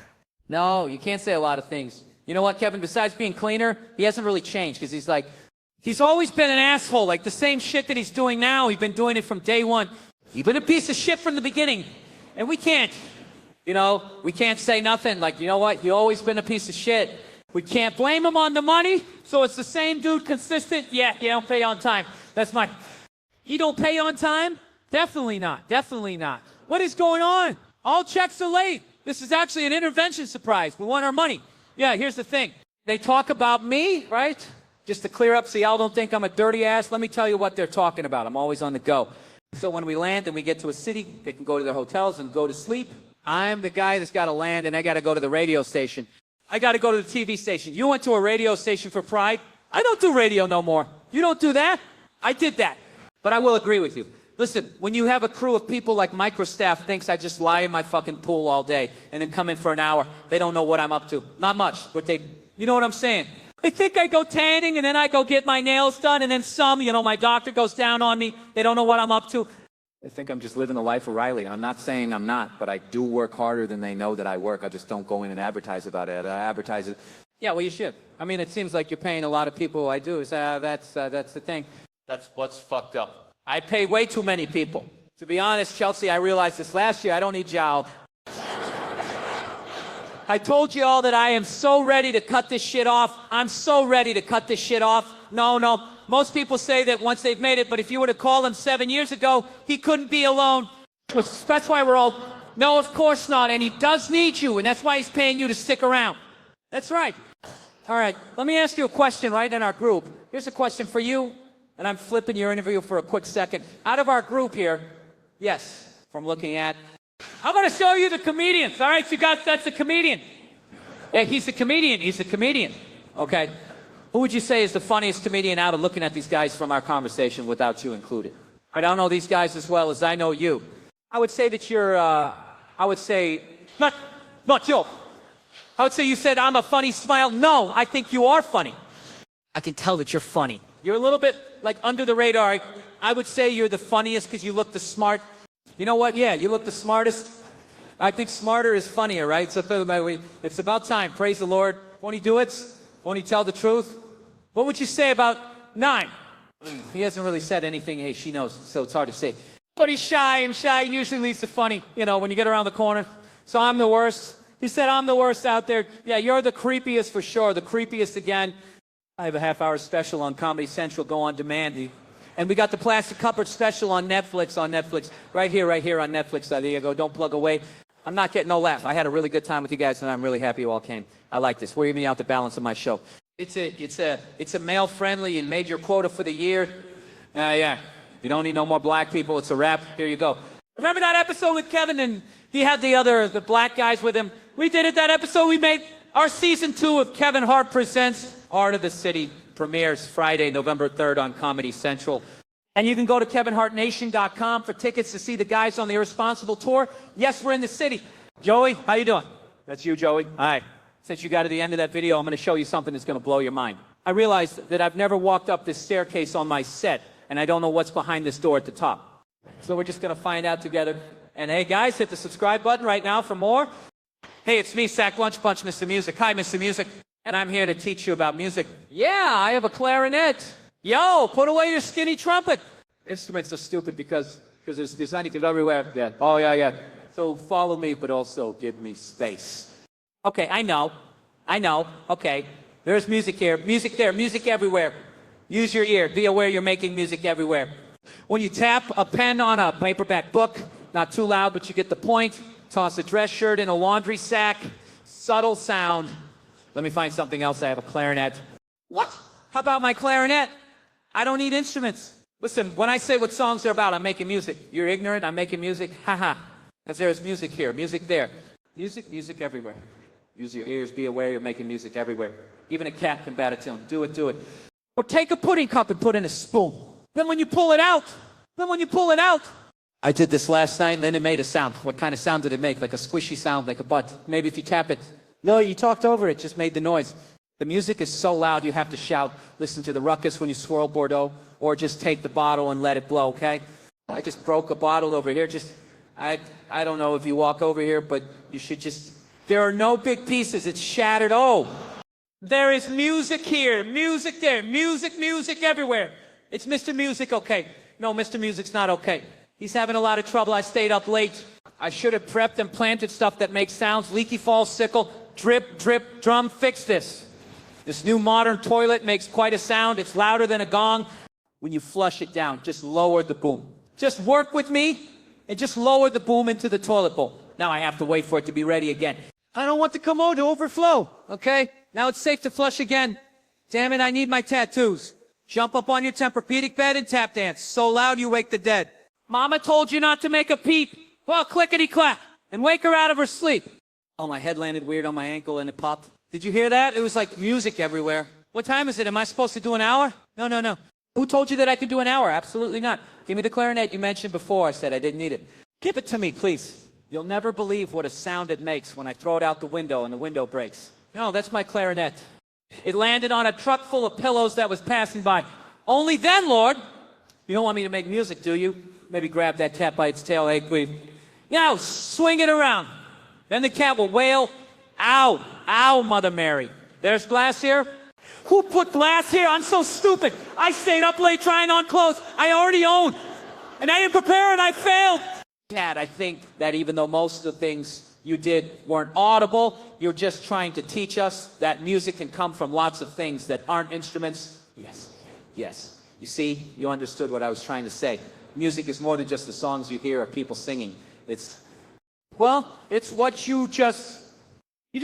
no, you can't say a lot of things. You know what, Kevin? Besides being cleaner, he hasn't really changed because he's always been an asshole. Like the same shit that he's doing now, he's been doing it from day one. He's been a piece of shit from the beginning. And we can't say nothing. Like, you know what? He's always been a piece of shit. We can't blame him on the money. So it's the same dude, consistent. Yeah, you don't pay on time. That's my... You don't pay on time? Definitely not. Definitely not. What is going on? All checks are late. This is actually an intervention surprise. We want our money. Yeah, here's the thing. They talk about me, right? Just to clear up so y'all don't think I'm a dirty ass, let me tell you what they're talking about. I'm always on the go. So when we land and we get to a city, they can go to their hotels and go to sleep. I'm the guy that's got to land and I got to go to the radio station. I got to go to the TV station. You went to a radio station for Pride? I don't do radio no more. You don't do that? I did that. But I will agree with you. Listen, when you have a crew of people like microstaff thinks I just lie in my fucking pool all day and then come in for an hour, they don't know what I'm up to. Not much, but you know what I'm saying? They think I go tanning and then I go get my nails done and then my doctor goes down on me. They don't know what I'm up to. They think I'm just living the life of Riley. I'm not saying I'm not, but I do work harder than they know that I work. I just don't go in and advertise about it. I advertise it. Yeah, well, you should. I mean, it seems like you're paying a lot of people I do. That's the thing. That's what's fucked up. I pay way too many people. To be honest, Chelsea, I realized this last year. I don't need y'all. I told you all that I am so ready to cut this shit off. I'm so ready to cut this shit off. No. Most people say that once they've made it, but if you were to call him 7 years ago, he couldn't be alone. That's why we're all, no, of course not. And he does need you, and that's why he's paying you to stick around. That's right. All right, let me ask you a question right in our group. Here's a question for you. And I'm flipping your interview for a quick second. Out of our group here, yes, from looking at, I'm going to show you the comedians. All right, that's a comedian. Yeah, he's a comedian. Okay. Who would you say is the funniest comedian out of looking at these guys from our conversation without you included? I don't know these guys as well as I know you. I would say that you're, not you. I would say you said I'm a funny smile. No, I think you are funny. I can tell that you're funny. You're a little bit like under the radar. I would say you're the funniest because you look the smart. You know what? Yeah, you look the smartest. I think smarter is funnier, right? So it's about time. Praise the Lord. Won't he do it? Won't he tell the truth? What would you say about 9? He hasn't really said anything. Hey, she knows, so it's hard to say. But he's shy, and shy usually leads to funny, you know, when you get around the corner. So I'm the worst. He said, I'm the worst out there. Yeah, you're the creepiest for sure, the creepiest again. I have a half-hour special on Comedy Central, go on demand. And we got the Plastic Cupboard special on Netflix, right here on Netflix. There you go, don't plug away. I'm not getting no laugh. I had a really good time with you guys, and I'm really happy you all came. I like this. We're evening out the balance of my show. It's a male-friendly and major quota for the year. Yeah. You don't need no more black people. It's a wrap. Here you go. Remember that episode with Kevin and he had the black guys with him? We did it that episode. We made our season 2 of Kevin Hart Presents Heart of the City premieres Friday, November 3rd on Comedy Central. And you can go to kevinhartnation.com for tickets to see the guys on the Irresponsible tour. Yes, we're in the city. Joey, how you doing? That's you, Joey. All right. Since you got to the end of that video, I'm going to show you something that's going to blow your mind. I realized that I've never walked up this staircase on my set, and I don't know what's behind this door at the top. So we're just going to find out together. And hey, guys, hit the subscribe button right now for more. Hey, it's me, Sack Lunch Punch, Mr. Music. Hi, Mr. Music. And I'm here to teach you about music. Yeah, I have a clarinet. Yo, put away your skinny trumpet. Instruments are stupid because there's anything everywhere. Yeah. Oh, yeah. So follow me, but also give me space. Okay, I know. Okay, there's music here, music there, music everywhere. Use your ear. Be aware you're making music everywhere. When you tap a pen on a paperback book, not too loud, but you get the point. Toss a dress shirt in a laundry sack. Subtle sound. Let me find something else. I have a clarinet. What? How about my clarinet? I don't need instruments. Listen, when I say what songs are about, I'm making music. You're ignorant, I'm making music. Haha. Because there's music here, music there. Music everywhere. Use your ears. Be aware you're making music everywhere. Even a cat can bat a tune. Do it. Or take a pudding cup and put in a spoon. Then when you pull it out. I did this last night, and then it made a sound. What kind of sound did it make? Like a squishy sound, like a butt. Maybe if you tap it. No, you talked over it, just made the noise. The music is so loud you have to shout. Listen to the ruckus when you swirl Bordeaux, or just take the bottle and let it blow, okay? I just broke a bottle over here. I don't know if you walk over here, but you should just... There are no big pieces. It's shattered. Oh, there is music here, music there, music everywhere. It's Mr. Music, okay. No, Mr. Music's not okay. He's having a lot of trouble. I stayed up late. I should have prepped and planted stuff that makes sounds. Leaky falls, sickle, drip, drum. Fix this. This new modern toilet makes quite a sound. It's louder than a gong. When you flush it down, just lower the boom. Just work with me and just lower the boom into the toilet bowl. Now I have to wait for it to be ready again. I don't want the commode to overflow, okay? Now it's safe to flush again. Damn it, I need my tattoos. Jump up on your Tempur-Pedic bed and tap dance. So loud you wake the dead. Mama told you not to make a peep. Well, clickety-clack. And wake her out of her sleep. Oh, my head landed weird on my ankle and it popped. Did you hear that? It was like music everywhere. What time is it? Am I supposed to do an hour? No. Who told you that I could do an hour? Absolutely not. Give me the clarinet you mentioned before. I said I didn't need it. Give it to me, please. You'll never believe what a sound it makes when I throw it out the window and the window breaks. No, that's my clarinet. It landed on a truck full of pillows that was passing by. Only then, Lord. You don't want me to make music, do you? Maybe grab that cat by its tail, hey, please. Now, swing it around. Then the cat will wail, ow, Mother Mary. There's glass here. Who put glass here? I'm so stupid. I stayed up late trying on clothes I already own. And I didn't prepare and I failed. Cat, I think that even though most of the things you did weren't audible, you're just trying to teach us that music can come from lots of things that aren't instruments. Yes. You see, you understood what I was trying to say. Music is more than just the songs you hear or people singing. It's what you just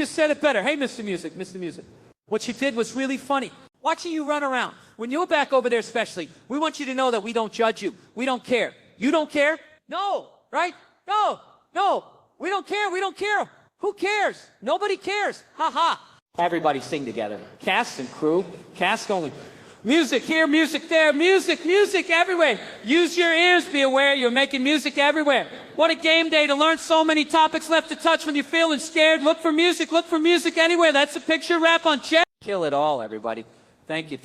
said it better. Hey, Mr. Music. What you did was really funny. Watching you run around. When you're back over there especially, we want you to know that we don't judge you. We don't care. You don't care? No. Right? No. We don't care. Who cares? Nobody cares. Ha ha. Everybody sing together. Cast and crew. Cast only. Music here, music there, music everywhere. Use your ears. Be aware you're making music everywhere. What a game day to learn so many topics left to touch when you're feeling scared. Look for music anywhere. That's a picture wrap on check. Kill it all, everybody. Thank you.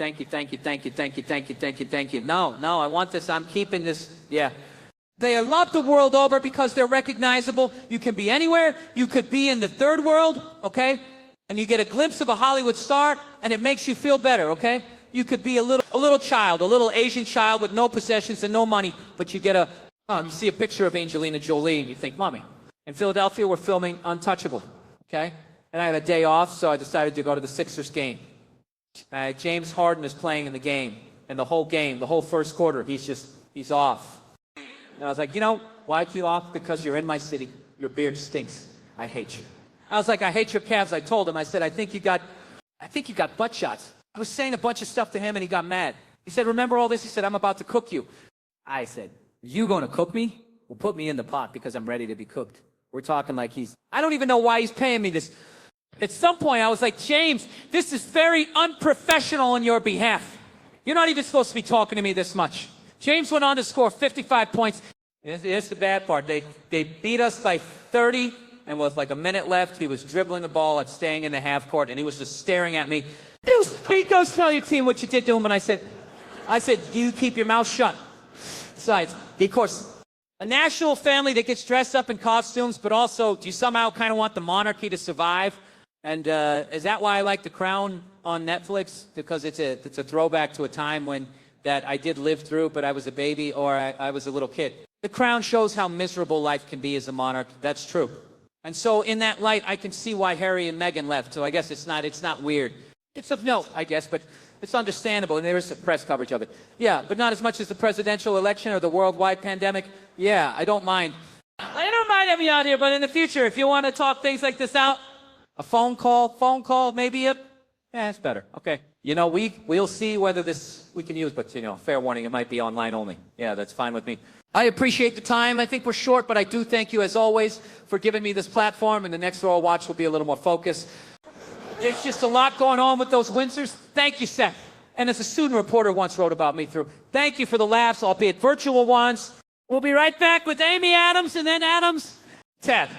No, I want this. I'm keeping this. Yeah. They are loved the world over because they're recognizable. You can be anywhere. You could be in the third world, okay? And you get a glimpse of a Hollywood star, and it makes you feel better, okay? You could be a little child, a little Asian child with no possessions and no money, but you get a You see a picture of Angelina Jolie and you think, mommy. In Philadelphia, we're filming Untouchable, okay? And I had a day off, so I decided to go to the Sixers game. James Harden is playing in the game. And the whole first quarter, he's off. And I was like, you know, why'd you off? Because you're in my city. Your beard stinks. I hate you. I was like, I hate your calves. I told him, I said, I think you got butt shots. I was saying a bunch of stuff to him and he got mad. He said, remember all this? He said, I'm about to cook you. I said, you going to cook me? Well, put me in the pot because I'm ready to be cooked. We're talking like I don't even know why he's paying me this. At some point, I was like, James, this is very unprofessional on your behalf. You're not even supposed to be talking to me this much. James went on to score 55 points. Here's the bad part. They beat us by 30, and with like a minute left, he was dribbling the ball and staying in the half court, and he was just staring at me. He goes, tell your team what you did to him. And I said, you keep your mouth shut. Besides, of course, a national family that gets dressed up in costumes, but also, do you somehow kind of want the monarchy to survive? And is that why I like The Crown on Netflix? Because it's a throwback to a time when that I did live through, but I was a baby or I was a little kid. The Crown shows how miserable life can be as a monarch. That's true. And so in that light, I can see why Harry and Meghan left. So I guess it's not weird. It's of note, I guess, but it's understandable, and there is press coverage of it. Yeah, but not as much as the presidential election or the worldwide pandemic. Yeah, I don't mind. I don't mind having you out here, but in the future, if you want to talk things like this out, a phone call, maybe it's better. Okay. You know, we'll see whether we can use, but, you know, fair warning, it might be online only. Yeah, that's fine with me. I appreciate the time. I think we're short, but I do thank you, as always, for giving me this platform, and the next Royal Watch will be a little more focused. There's just a lot going on with those Windsors. Thank you, Seth. And as a student reporter once wrote about me through, thank you for the laughs, albeit virtual ones. We'll be right back with Amy Adams and then Adams. Ted,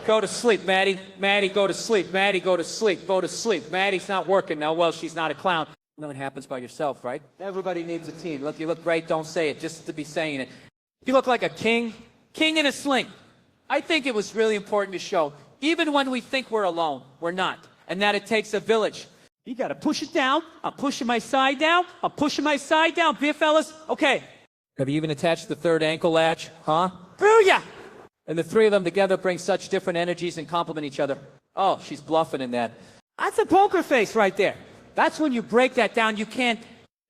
go to sleep, Maddie. Maddie, go to sleep. Maddie, go to sleep. Go to sleep. Maddie's not working now. Well, she's not a clown. Nothing happens by yourself, right? Everybody needs a team. Look, you look great. Don't say it, just to be saying it. You look like a king in a sling. I think it was really important to show, even when we think we're alone, we're not. And that it takes a village. You got to push it down. I'm pushing my side down. I'm pushing my side down. Beer fellas? Okay. Have you even attached the third ankle latch? Huh? Booyah! And the three of them together bring such different energies and complement each other. Oh, she's bluffing in that. That's a poker face right there. That's when you break that down. You can't.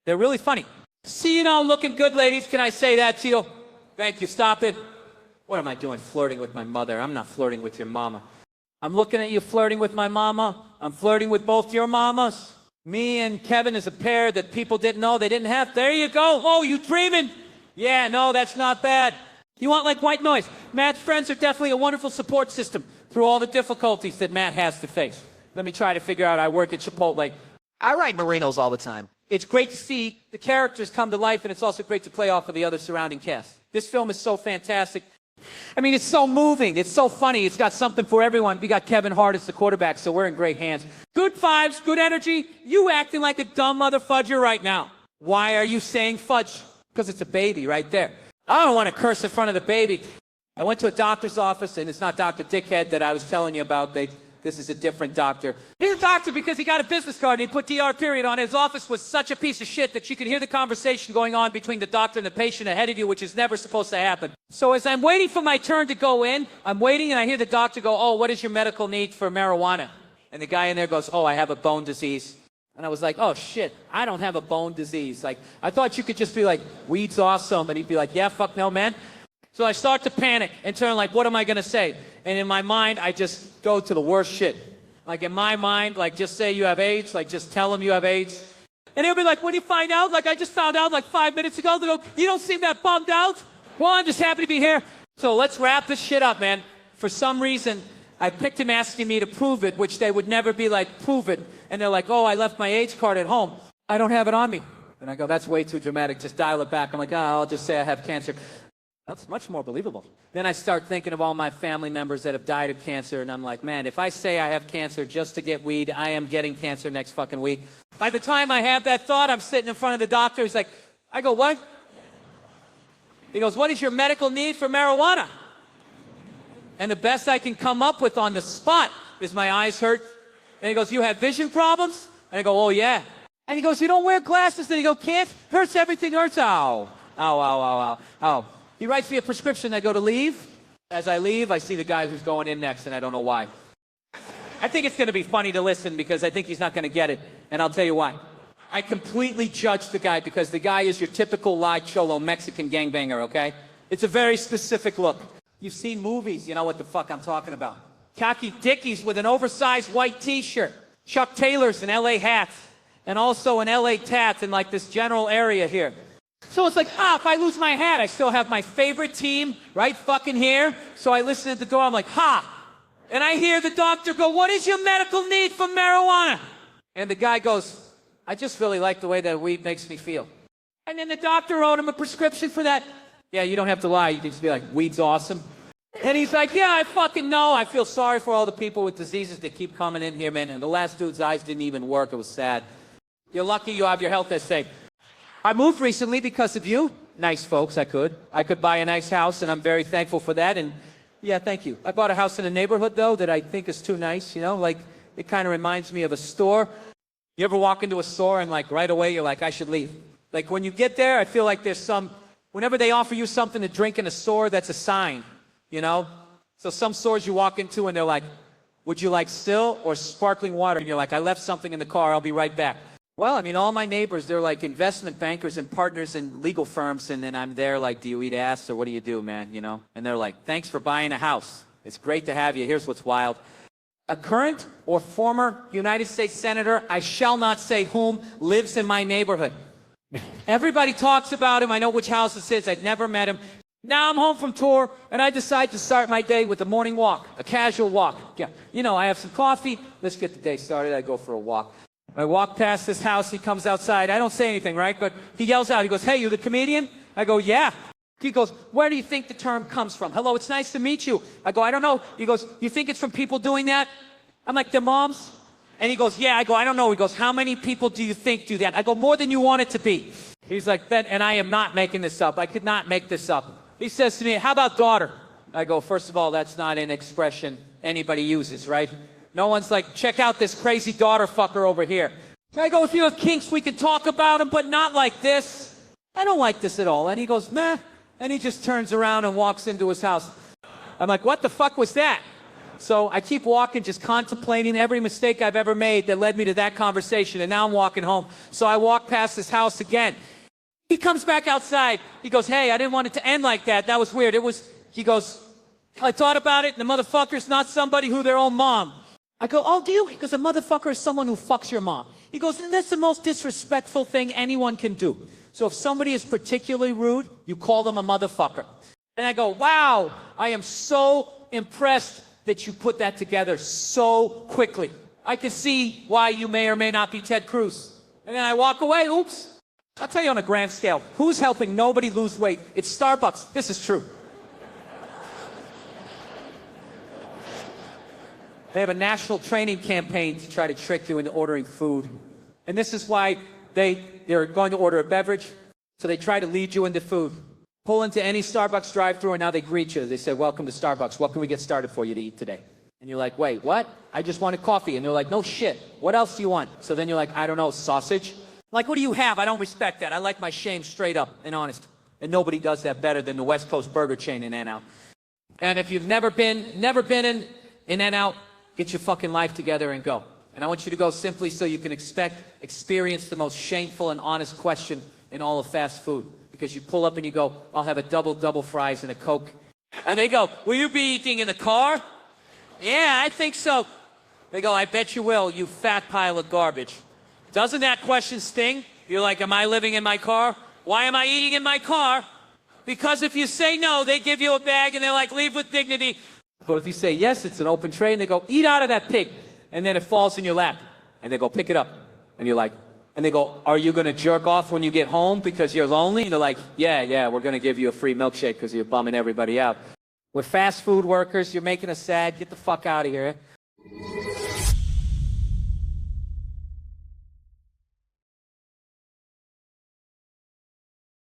They're really funny. See you now looking good, ladies. Can I say that to you? Thank you. Stop it. What am I doing flirting with my mother? I'm not flirting with your mama. I'm looking at you flirting with my mama. I'm flirting with both your mamas. Me and Kevin is a pair that people didn't know they didn't have. There you go. Oh, you dreaming? Yeah, no, that's not bad. You want like white noise. Matt's friends are definitely a wonderful support system through all the difficulties that Matt has to face. Let me try to figure out. I work at Chipotle. I write Marinos all the time. It's great to see the characters come to life, and it's also great to play off of the other surrounding cast. This film is so fantastic. I mean, it's so moving. It's so funny. It's got something for everyone. We got Kevin Hart as the quarterback, so we're in great hands. Good vibes, good energy. You acting like a dumb mother fudger right now. Why are you saying fudge? Because it's a baby right there. I don't want to curse in front of the baby. I went to a doctor's office, and it's not Dr. Dickhead that I was telling you about. This is a different doctor. He's a doctor because he got a business card and he put DR period on it. His office was such a piece of shit that you could hear the conversation going on between the doctor and the patient ahead of you, which is never supposed to happen. So as I'm waiting for my turn to go in, I'm waiting and I hear the doctor go, oh, what is your medical need for marijuana? And the guy in there goes, oh, I have a bone disease. And I was like, oh, shit, I don't have a bone disease. Like, I thought you could just be like, weed's awesome. And he'd be like, yeah, fuck no, man. So I start to panic and turn like, what am I going to say? And in my mind, I just go to the worst shit. Like in my mind, like just say you have AIDS, like just tell them you have AIDS. And he'll be like, when do you find out? Like I just found out like 5 minutes ago. They go, you don't seem that bummed out. Well, I'm just happy to be here. So let's wrap this shit up, man. For some reason, I picked him asking me to prove it, which they would never be like, prove it. And they're like, oh, I left my AIDS card at home. I don't have it on me. And I go, that's way too dramatic. Just dial it back. I'm like, oh, I'll just say I have cancer. That's much more believable. Then I start thinking of all my family members that have died of cancer, and I'm like, man, if I say I have cancer just to get weed, I am getting cancer next fucking week. By the time I have that thought, I'm sitting in front of the doctor. He's like, I go, what? He goes, what is your medical need for marijuana? And the best I can come up with on the spot is my eyes hurt. And he goes, you have vision problems? And I go, oh, yeah. And he goes, you don't wear glasses? And he goes, can't? Hurts, everything hurts. Ow. Ow, ow, ow, ow, ow. He writes me a prescription. I go to leave. As I leave, I see the guy who's going in next, and I don't know why. I think it's going to be funny to listen because I think he's not going to get it, and I'll tell you why. I completely judge the guy because the guy is your typical lie cholo Mexican gangbanger, okay? It's a very specific look. You've seen movies, you know what the fuck I'm talking about. Khaki Dickies with an oversized white t-shirt. Chuck Taylors and LA hats. And also an LA tats in like this general area here. So it's like, if I lose my hat, I still have my favorite team right fucking here. So I listen at the door, I'm like, ha! And I hear the doctor go, what is your medical need for marijuana? And the guy goes, I just really like the way that weed makes me feel. And then the doctor wrote him a prescription for that. Yeah, you don't have to lie. You can just be like, weed's awesome. And he's like, yeah, I fucking know. I feel sorry for all the people with diseases that keep coming in here, man. And the last dude's eyes didn't even work. It was sad. You're lucky you have your health as safe. I moved recently because of you. Nice folks, I could buy a nice house, and I'm very thankful for that. And yeah, thank you. I bought a house in a neighborhood, though, that I think is too nice, you know? Like, it kind of reminds me of a store. You ever walk into a store and, like, right away you're like, I should leave? Like, when you get there, I feel like there's some... Whenever they offer you something to drink in a store, that's a sign, you know? So some stores you walk into and they're like, would you like still or sparkling water? And you're like, I left something in the car, I'll be right back. Well, I mean, all my neighbors, they're like investment bankers and partners in legal firms, and then I'm there like, do you eat ass or what do you do, man, you know? And they're like, thanks for buying a house. It's great to have you. Here's what's wild. A current or former United States Senator, I shall not say whom, lives in my neighborhood. Everybody talks about him. I know which house this is. I'd never met him. Now I'm home from tour, and I decide to start my day with a morning walk, a casual walk. Yeah, you know, I have some coffee. Let's get the day started. I go for a walk. I walk past this house. He comes outside. I don't say anything, right? But he yells out. He goes, hey, you the comedian? I go, yeah. He goes, where do you think the term comes from? Hello, it's nice to meet you. I go, I don't know. He goes, you think it's from people doing that? I'm like, their moms? And he goes, yeah. I go, I don't know. He goes, how many people do you think do that? I go, more than you want it to be. He's like, Ben, and I am not making this up. I could not make this up. He says to me, how about daughter? I go, first of all, that's not an expression anybody uses, right? No one's like, check out this crazy daughter fucker over here. I go, if you have kinks, we can talk about them, but not like this. I don't like this at all. And he goes, meh. And he just turns around and walks into his house. I'm like, what the fuck was that? So I keep walking, just contemplating every mistake I've ever made that led me to that conversation, and now I'm walking home. So I walk past his house again. He comes back outside. He goes, hey, I didn't want it to end like that. That was weird. He goes, I thought about it, and the motherfucker's not somebody who their own mom. I go, oh, do you? Because a motherfucker is someone who fucks your mom. He goes, and that's the most disrespectful thing anyone can do. So if somebody is particularly rude, you call them a motherfucker. And I go, wow, I am so impressed that you put that together so quickly. I can see why you may or may not be Ted Cruz. And then I walk away, oops. I'll tell you on a grand scale, who's helping nobody lose weight? It's Starbucks. This is true. They have a national training campaign to try to trick you into ordering food. And this is why they're going to order a beverage, so they try to lead you into food. Pull into any Starbucks drive-thru, and now they greet you. They say, welcome to Starbucks. What can we get started for you to eat today? And you're like, wait, what? I just wanted coffee. And they're like, no shit. What else do you want? So then you're like, I don't know, sausage? Like, what do you have? I don't respect that. I like my shame straight up and honest. And nobody does that better than the West Coast burger chain in In-N-Out. And if you've never been in In-N-Out, get your fucking life together and go. And I want you to go simply so you can experience the most shameful and honest question in all of fast food. Because you pull up and you go, I'll have a double fries and a Coke. And they go, will you be eating in the car? Yeah, I think so. They go, I bet you will, you fat pile of garbage. Doesn't that question sting? You're like, am I living in my car? Why am I eating in my car? Because if you say no, they give you a bag and they're like, leave with dignity. But if you say yes, it's an open tray, and they go, eat out of that pig. And then it falls in your lap. And they go, pick it up. And you're like, and they go, are you going to jerk off when you get home because you're lonely? And they're like, yeah, we're going to give you a free milkshake because you're bumming everybody out. We're fast food workers. You're making us sad. Get the fuck out of here.